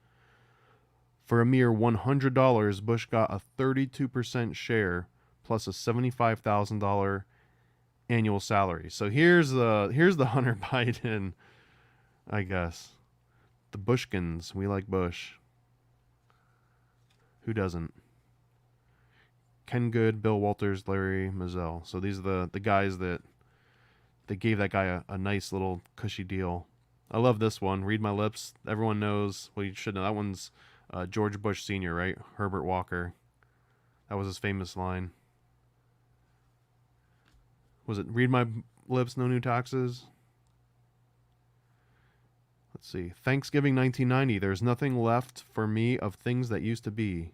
For a mere $100, Bush got a 32% share plus a $75,000 annual salary. So here's the Hunter Biden, I guess. The Bushkins. We like Bush. Who doesn't? Ken Good, Bill Walters, Larry Mazzell. So these are the guys that gave that guy a nice little cushy deal. I love this one. Read my lips. Everyone knows. Well, you should know. That one's George Bush Sr., right? Herbert Walker. That was his famous line. Was it read my lips, no new taxes? Let's see. Thanksgiving 1990. There's nothing left for me of things that used to be.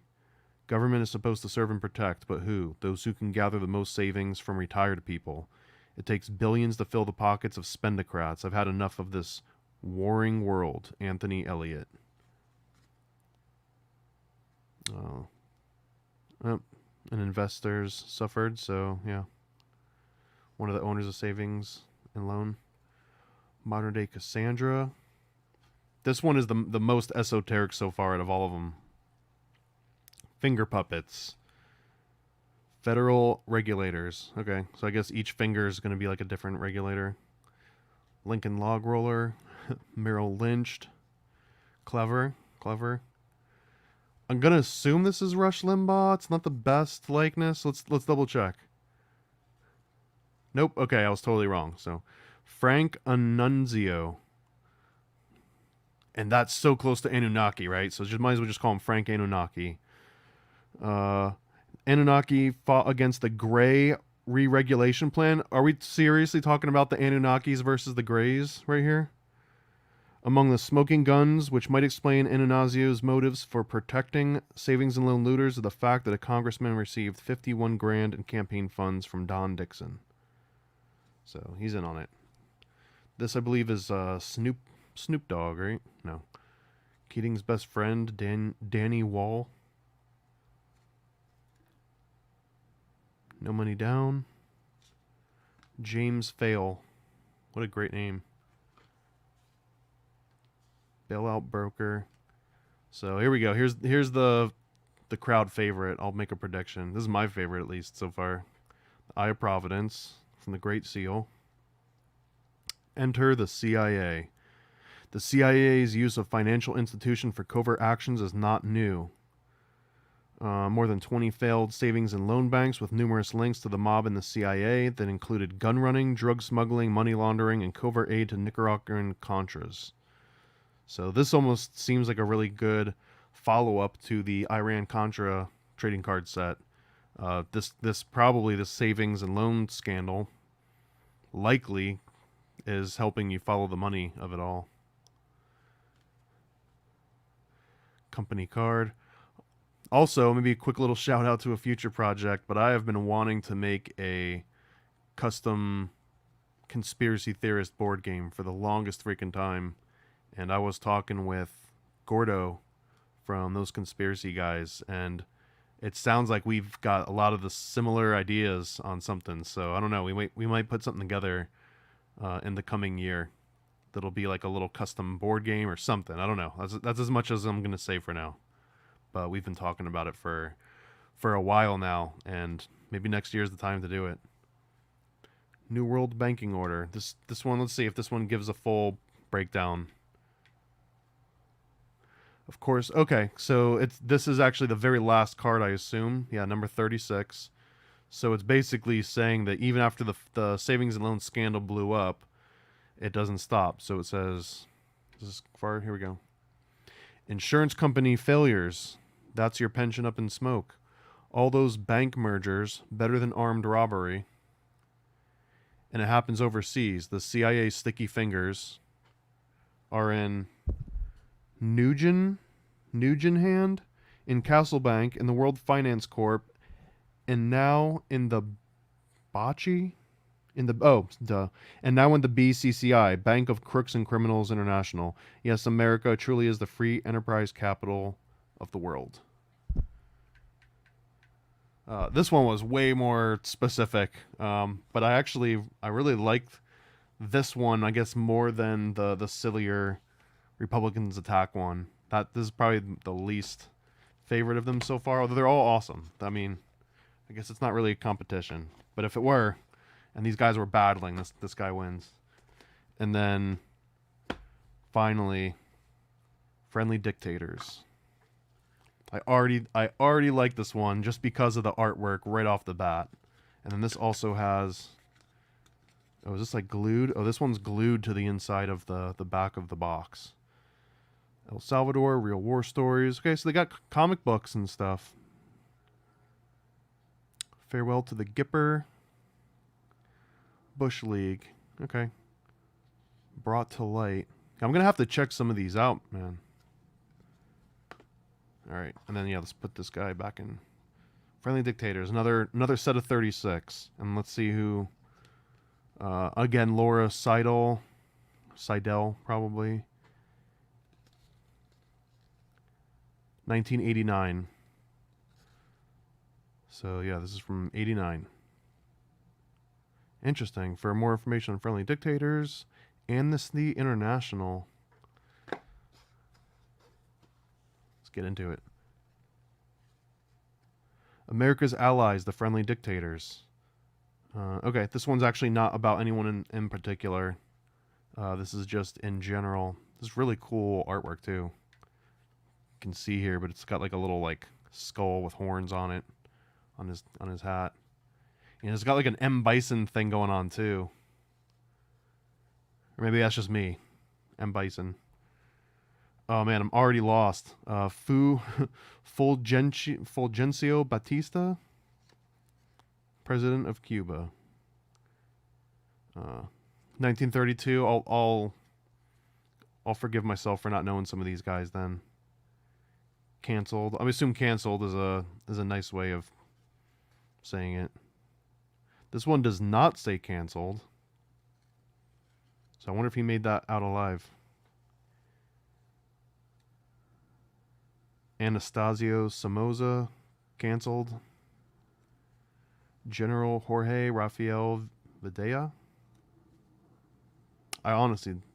Government is supposed to serve and protect, but who? Those who can gather the most savings from retired people. It takes billions to fill the pockets of spendocrats. I've had enough of this warring world. Anthony Elliott. And investors suffered, so yeah. One of the owners of savings and loan. Modern day Cassandra. This one is the most esoteric so far out of all of them. Finger puppets. Federal regulators. Okay, so I guess each finger is going to be like a different regulator. Lincoln log roller. Merrill Lynched. Clever. I'm going to assume this is Rush Limbaugh. It's not the best likeness. Let's double check. Nope. Okay, I was totally wrong. So, Frank Annunzio. And that's so close to Anunnaki, right? So might as well just call him Frank Anunnaki. And Anunnaki fought against the Gray re-regulation plan. Are we seriously talking about the Anunnakis versus the Greys right here? Among the smoking guns, which might explain Anunnasio's motives for protecting savings and loan looters, are the fact that a congressman received 51 grand in campaign funds from Don Dixon. So he's in on it. This, I believe, is Snoop Dogg, right? No. Keating's best friend, Danny Wall. No Money Down. James Fail. What a great name. Bailout Broker. So here we go. Here's the crowd favorite. I'll make a prediction. This is my favorite, at least so far. The Eye of Providence from the Great Seal. Enter the CIA. The CIA's use of financial institution for covert actions is not new. More than 20 failed savings and loan banks with numerous links to the mob and the CIA that included gun running, drug smuggling, money laundering, and covert aid to Nicaraguan Contras. So this almost seems like a really good follow-up to the Iran-Contra trading card set. This savings and loan scandal likely is helping you follow the money of it all. Company card. Also, maybe a quick little shout out to a future project, but I have been wanting to make a custom conspiracy theorist board game for the longest freaking time. And I was talking with Gordo from those conspiracy guys, and it sounds like we've got a lot of the similar ideas on something. So I don't know. We might put something together in the coming year that'll be like a little custom board game or something. I don't know. That's as much as I'm gonna say for now. But we've been talking about it for a while now, and maybe next year is the time to do it. New World Banking Order. This one. Let's see if this one gives a full breakdown. Of course. Okay, so this is actually the very last card, I assume. Yeah, number 36. So it's basically saying that even after the savings and loan scandal blew up, it doesn't stop. So it says, is this far? Here we go. Insurance company failures. That's your pension up in smoke. All those bank mergers, better than armed robbery. And it happens overseas. The CIA sticky fingers are in Nugent Hand, in Castle Bank, in the World Finance Corp, and now in the Bocce, and now in the BCCI, Bank of Crooks and Criminals International. Yes, America truly is the free enterprise capital of the world. This one was way more specific, but I really liked this one, I guess, more than the sillier Republicans Attack one. This is probably the least favorite of them so far, although they're all awesome. I mean, I guess it's not really a competition, but if it were, and these guys were battling, this guy wins. And then finally, Friendly Dictators. I already like this one just because of the artwork right off the bat. And then this also has, oh, is this like glued? Oh, this one's glued to the inside of the back of the box. El Salvador, Real War Stories. Okay, so they got comic books and stuff. Farewell to the Gipper. Bush League. Okay. Brought to Light. I'm going to have to check some of these out, man. Alright, and then, yeah, let's put this guy back in. Friendly Dictators. Another set of 36. And let's see who... again, Laura Seidel, probably. 1989. So, yeah, this is from 89. Interesting. For more information on Friendly Dictators, Amnesty International. Let's get into it. America's Allies, the Friendly Dictators. Okay, this one's actually not about anyone in particular. This is just in general. This is really cool artwork, too. You can see here, but it's got like a little like skull with horns on it, on his hat. And it's got like an M. Bison thing going on, too. Or maybe that's just me. M. Bison. Oh, man, I'm already lost. Fulgencio Batista? President of Cuba. 1932. I'll forgive myself for not knowing some of these guys then. Canceled. I assume canceled is a nice way of saying it. This one does not say canceled. So I wonder if he made that out alive. Anastasio Somoza, canceled. General Jorge Rafael Videla.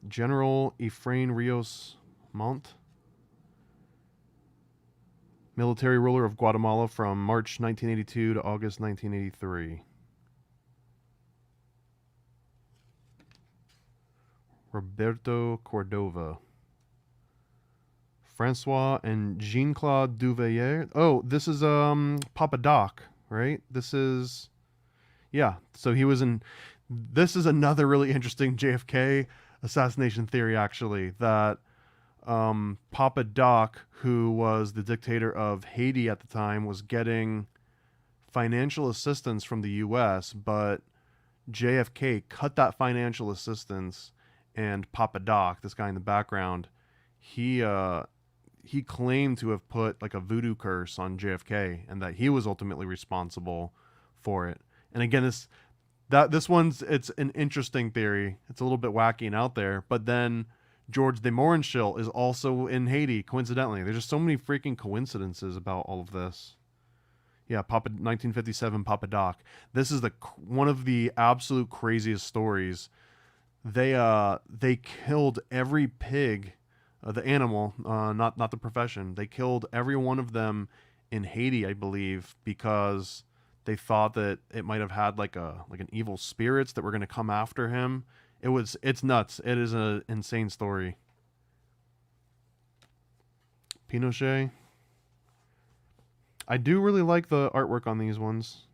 General Efrain Rios Montt. Military ruler of Guatemala from March 1982 to August 1983. Roberto Cordova. Francois and Jean-Claude Duvalier. Oh, this is Papa Doc, right? This is, yeah. So he was in. This is another really interesting JFK assassination theory, actually. That Papa Doc, who was the dictator of Haiti at the time, was getting financial assistance from the U.S., but JFK cut that financial assistance, and Papa Doc, this guy in the background, he claimed to have put like a voodoo curse on JFK, and that he was ultimately responsible for it. And again, this one's, it's an interesting theory. It's a little bit wacky and out there, but then George de Mohrenschildt is also in Haiti, coincidentally. There's just so many freaking coincidences about all of this. Yeah, 1957 Papa Doc. This is one of the absolute craziest stories. They killed every pig, the animal, not the profession. They killed every one of them in Haiti, I believe, because they thought that it might have had like an evil spirits that were going to come after him. It's nuts. It is an insane story. Pinochet. I do really like the artwork on these ones.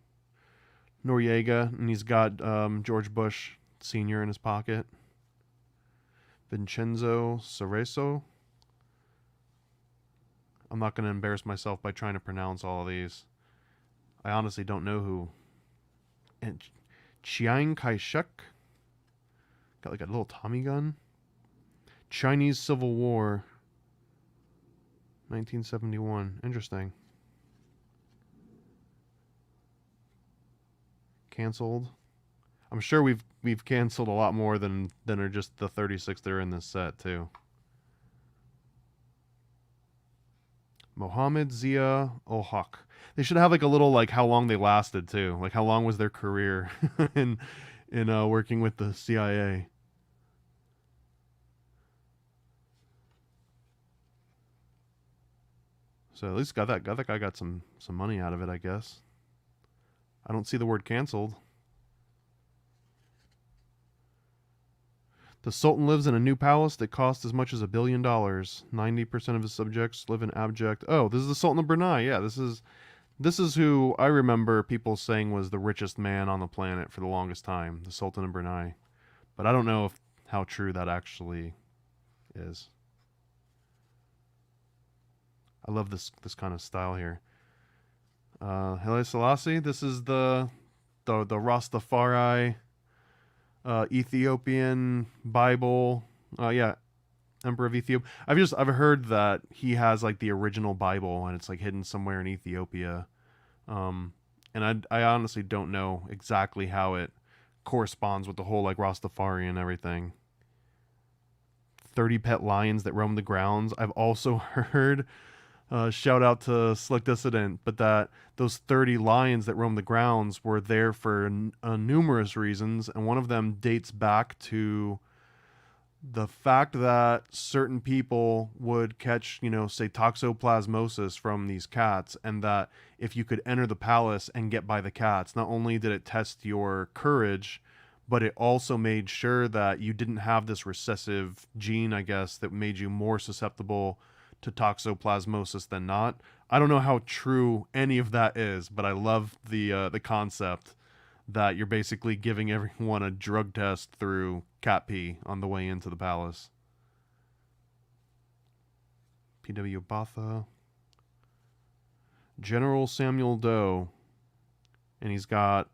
Noriega, and he's got George Bush Sr. in his pocket. Vincenzo Cerezo. I'm not going to embarrass myself by trying to pronounce all of these. I honestly don't know who. And Chiang Kai-shek. Got like a little Tommy gun. Chinese Civil War. 1971. Interesting. Canceled. I'm sure we've canceled a lot more than are just the 36 that are in this set too. Mohammed Zia ul Haq. They should have like a little like how long they lasted too. Like how long was their career in working with the CIA. So at least that guy got some money out of it, I guess. I don't see the word canceled. The Sultan lives in a new palace that costs as much as $1 billion. 90% of his subjects live in abject. Oh, this is the Sultan of Brunei. Yeah, this is who I remember people saying was the richest man on the planet for the longest time, the Sultan of Brunei. But I don't know how true that actually is. I love this kind of style here. Haile Selassie. This is the Rastafari Ethiopian Bible. Yeah, Emperor of Ethiopia. I've heard that he has like the original Bible and it's like hidden somewhere in Ethiopia. And I honestly don't know exactly how it corresponds with the whole like Rastafari and everything. 30 pet lions that roam the grounds. I've also heard, shout out to Slick Dissident, but that those 30 lions that roam the grounds were there for numerous reasons, and one of them dates back to the fact that certain people would catch, say toxoplasmosis from these cats, and that if you could enter the palace and get by the cats, not only did it test your courage, but it also made sure that you didn't have this recessive gene, I guess, that made you more susceptible to toxoplasmosis than not. I don't know how true any of that is, but I love the concept that you're basically giving everyone a drug test through cat pee on the way into the palace. P.W. Botha. General Samuel Doe. And he's got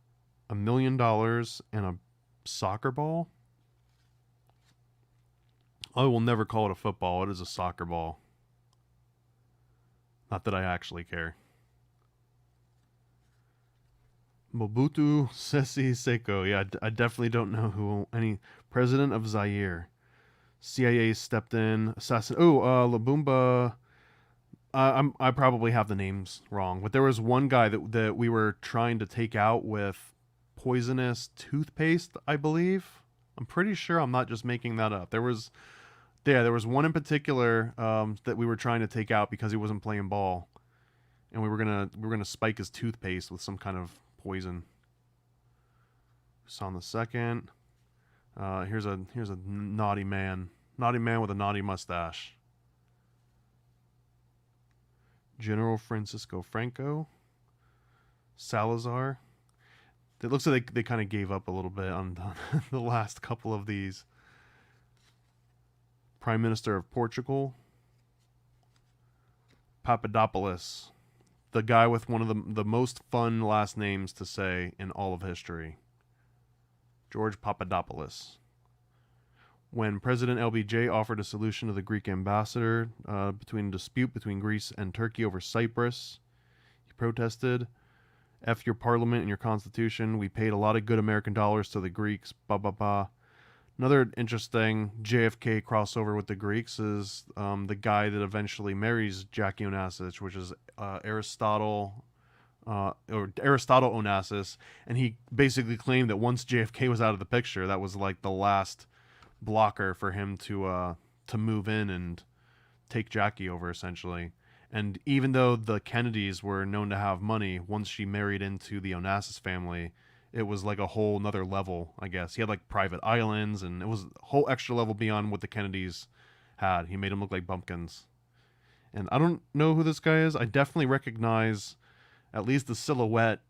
$1 million and a soccer ball. I will never call it a football. It is a soccer ball. Not that I actually care. Mobutu Sese Seko. Yeah, I definitely don't know who any president of Zaire. CIA stepped in. Lumumba. I probably have the names wrong, but there was one guy that we were trying to take out with poisonous toothpaste, I believe. I'm pretty sure I'm not just making that up. There was one in particular that we were trying to take out because he wasn't playing ball, and we were gonna spike his toothpaste with some kind of poison. On the second, here's a naughty man with a naughty mustache. General Francisco Franco, Salazar. It looks like they kind of gave up a little bit on the last couple of these. Prime Minister of Portugal, Papadopoulos, the guy with one of the most fun last names to say in all of history. George Papadopoulos. When President LBJ offered a solution to the Greek ambassador between a dispute between Greece and Turkey over Cyprus, he protested, "F your parliament and your constitution. We paid a lot of good American dollars to the Greeks, blah, blah, blah." Another interesting JFK crossover with the Greeks is the guy that eventually marries Jackie Onassis, which is Aristotle Onassis, and he basically claimed that once JFK was out of the picture, that was like the last blocker for him to move in and take Jackie over, essentially. And even though the Kennedys were known to have money, once she married into the Onassis family, it was like a whole nother level, I guess. He had like private islands, and it was a whole extra level beyond what the Kennedys had. He made them look like bumpkins. And I don't know who this guy is. I definitely recognize at least the silhouette.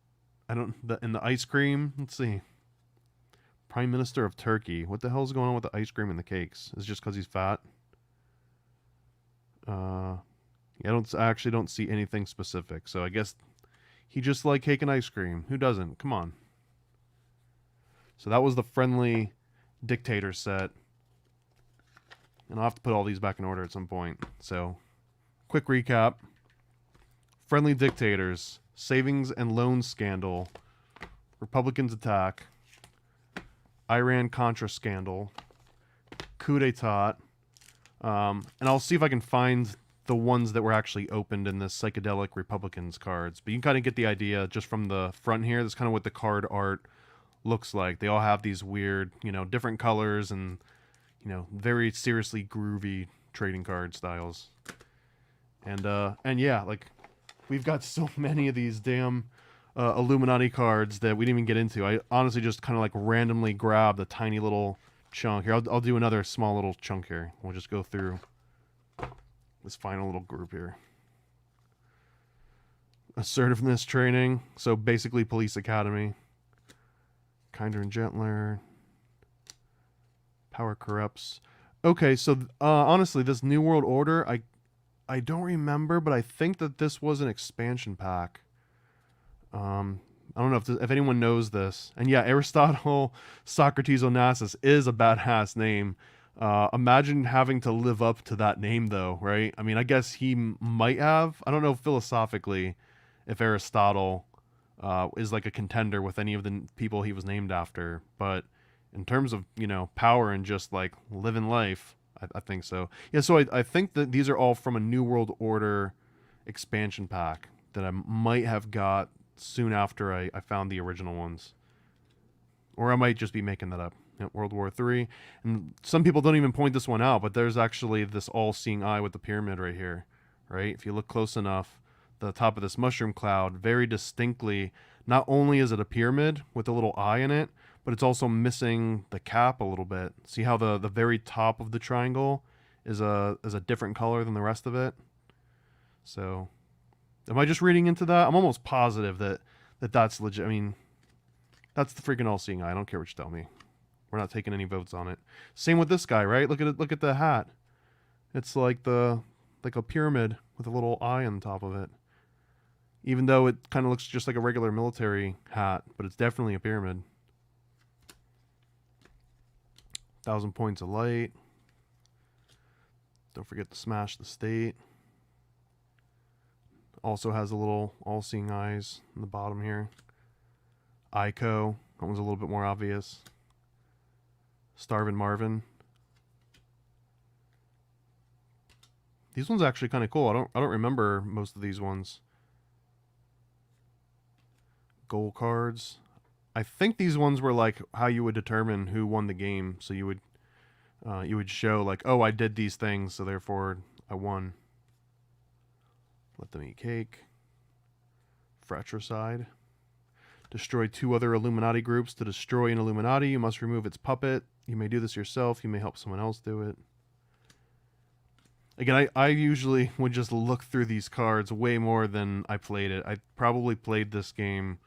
In the ice cream. Let's see. Prime Minister of Turkey. What the hell's going on with the ice cream and the cakes? Is it just because he's fat? I actually don't see anything specific. So I guess he just liked cake and ice cream. Who doesn't? Come on. So that was the friendly dictator set. And I'll have to put all these back in order at some point. So, quick recap. Friendly dictators. Savings and loan scandal. Republicans attack. Iran-Contra Scandal. Coup d'etat. And I'll see if I can find the ones that were actually opened in the Psychedelic Republicans cards. But you can kind of get the idea just from the front here. That's kind of what the card art looks like. They all have these weird, different colors and, very seriously groovy trading card styles. And yeah, like, we've got so many of these damn Illuminati cards that we didn't even get into. I honestly just kind of like randomly grabbed a tiny little chunk. Here, I'll do another small little chunk here. We'll just go through this final little group here. Assertiveness training. So basically police academy. Kinder and gentler. Power corrupts. Okay, so honestly, this New World Order, I don't remember, but I think that this was an expansion pack. I don't know if anyone knows this. And yeah, Aristotle Socrates Onassis is a badass name. Imagine having to live up to that name, though, right? I mean, I guess he might have. I don't know philosophically if Aristotle is like a contender with any of the people he was named after. But in terms of, power and just like living life, I think so. Yeah, so I think that these are all from a New World Order expansion pack that I might have got soon after I found the original ones. Or I might just be making that up. World War III. And some people don't even point this one out, but there's actually this all-seeing eye with the pyramid right here, right? If you look close enough, the top of this mushroom cloud, very distinctly, not only is it a pyramid with a little eye in it, but it's also missing the cap a little bit. See how the very top of the triangle is a different color than the rest of it? So, am I just reading into that? I'm almost positive that's legit. I mean, that's the freaking all-seeing eye. I don't care what you tell me. We're not taking any votes on it. Same with this guy, right? Look at it. Look at the hat. It's like a pyramid with a little eye on top of it. Even though it kind of looks just like a regular military hat, but it's definitely a pyramid. 1,000 points of light. Don't forget to smash the state. Also has a little all-seeing eyes in the bottom here. Ico, that one's a little bit more obvious. Starvin' Marvin. These ones are actually kind of cool. I don't remember most of these ones. Goal cards. I think these ones were like how you would determine who won the game. So you would show like, oh, I did these things, so therefore I won. Let them eat cake. Fratricide. Destroy 2 other Illuminati groups. To destroy an Illuminati, you must remove its puppet. You may do this yourself. You may help someone else do it. Again, I usually would just look through these cards way more than I played it. I probably played this game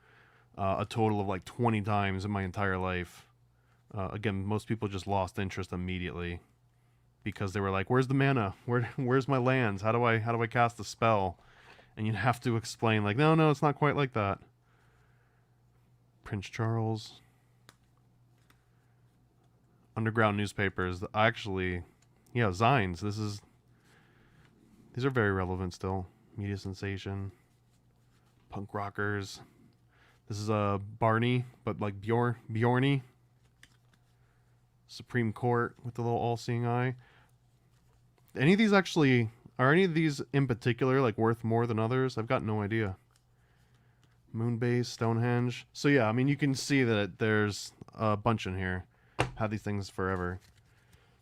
a total of like 20 times in my entire life. Again, most people just lost interest immediately because they were like, "Where's the mana? Where's my lands? How do I cast a spell?" And you'd have to explain like, "No, it's not quite like that." Prince Charles. Underground newspapers. Actually, yeah, Zines. These are very relevant still. Media sensation. Punk rockers. This is a Barney, but like Bjorny. Supreme Court with the little all-seeing eye. Are any of these in particular like worth more than others? I've got no idea. Moonbase, Stonehenge. So yeah, I mean you can see that there's a bunch in here. Had these things forever.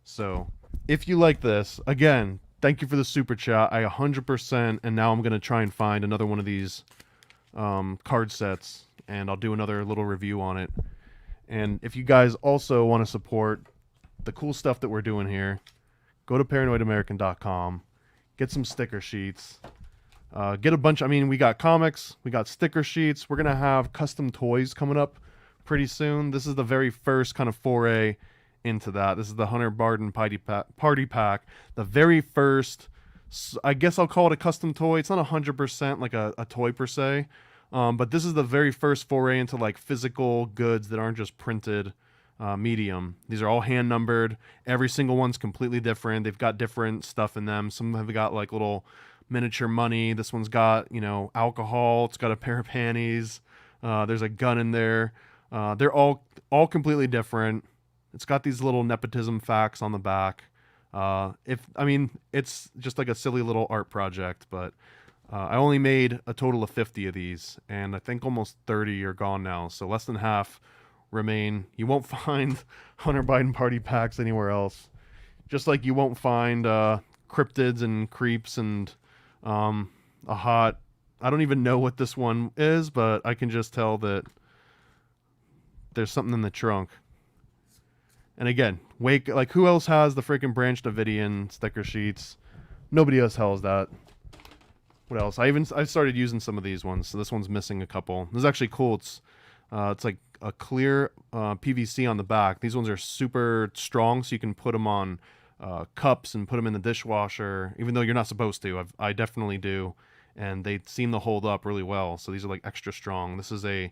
So if you like this, again, thank you for the super chat. I 100%, and now I'm gonna try and find another one of these card sets, and I'll do another little review on it. And if you guys also want to support the cool stuff that we're doing here, go to paranoidamerican.com, get some sticker sheets, get a bunch. I mean, we got comics, we got sticker sheets. We're gonna have custom toys coming up pretty soon. This is the very first kind of foray into that. This is the Hunter Barden Party Pack. The very first, I guess I'll call it a custom toy. It's not 100% like a toy per se. But this is the very first foray into like physical goods that aren't just printed medium. These are all hand numbered. Every single one's completely different. They've got different stuff in them. Some have got like little miniature money. This one's got, you know, alcohol. It's got a pair of panties. There's a gun in there. They're all completely different. It's got these little nepotism facts on the back. It's just like a silly little art project, but I only made a total of 50 of these, and I think almost 30 are gone now, so less than half remain. You won't find Hunter Biden Party Packs anywhere else. Just like you won't find cryptids and creeps and a hot... I don't even know what this one is, but I can just tell that there's something in the trunk. And again, who else has the freaking Branch Davidian sticker sheets? Nobody else has that. What else? I started using some of these ones. So this one's missing a couple. This is actually cool. It's like a clear PVC on the back. These ones are super strong, so you can put them on cups and put them in the dishwasher, even though you're not supposed to. I definitely do, and they seem to hold up really well. So these are like extra strong. This is a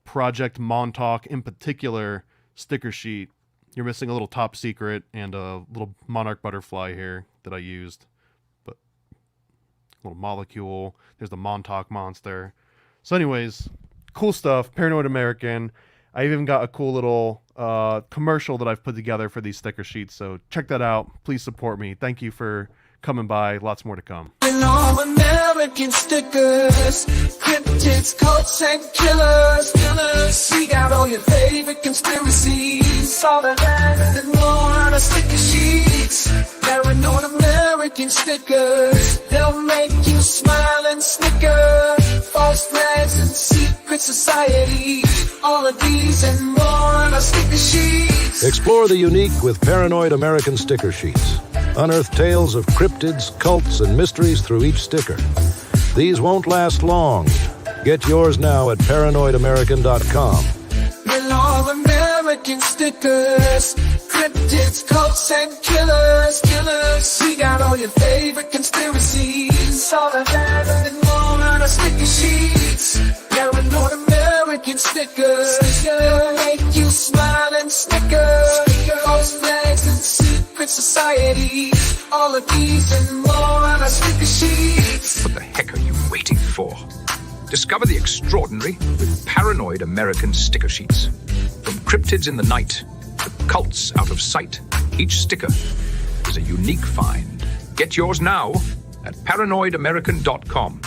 Project Montauk in particular sticker sheet. You're missing a little top secret and a little monarch butterfly here that I used. But little molecule. There's the Montauk monster. So anyways, cool stuff. Paranoid American. I even got a cool little commercial that I've put together for these sticker sheets. So check that out. Please support me. Thank you for coming by. Lots more to come. All American stickers, cryptids, cults, and killers. Seek out all your favorite conspiracies. All of that and more on our sticker sheets. Paranoid American stickers, they'll make you smile and snicker. False flags and secret societies. All of these and more on our sticker sheets. Explore the unique with Paranoid American sticker sheets. Unearth tales of cryptids, cults, and mysteries through each sticker. These won't last long. Get yours now at paranoidamerican.com. All American stickers, cryptids, cults, and killers. Seek out all your favorite conspiracies. All of that and more on on sticker sheets. Paranoid American stickers. They'll make you smile and snicker. False flags and secret societies. All of these and more on a sticker sheets. What the heck are you waiting for? Discover the extraordinary with Paranoid American sticker sheets. From cryptids in the night to cults out of sight, each sticker is a unique find. Get yours now at paranoidamerican.com.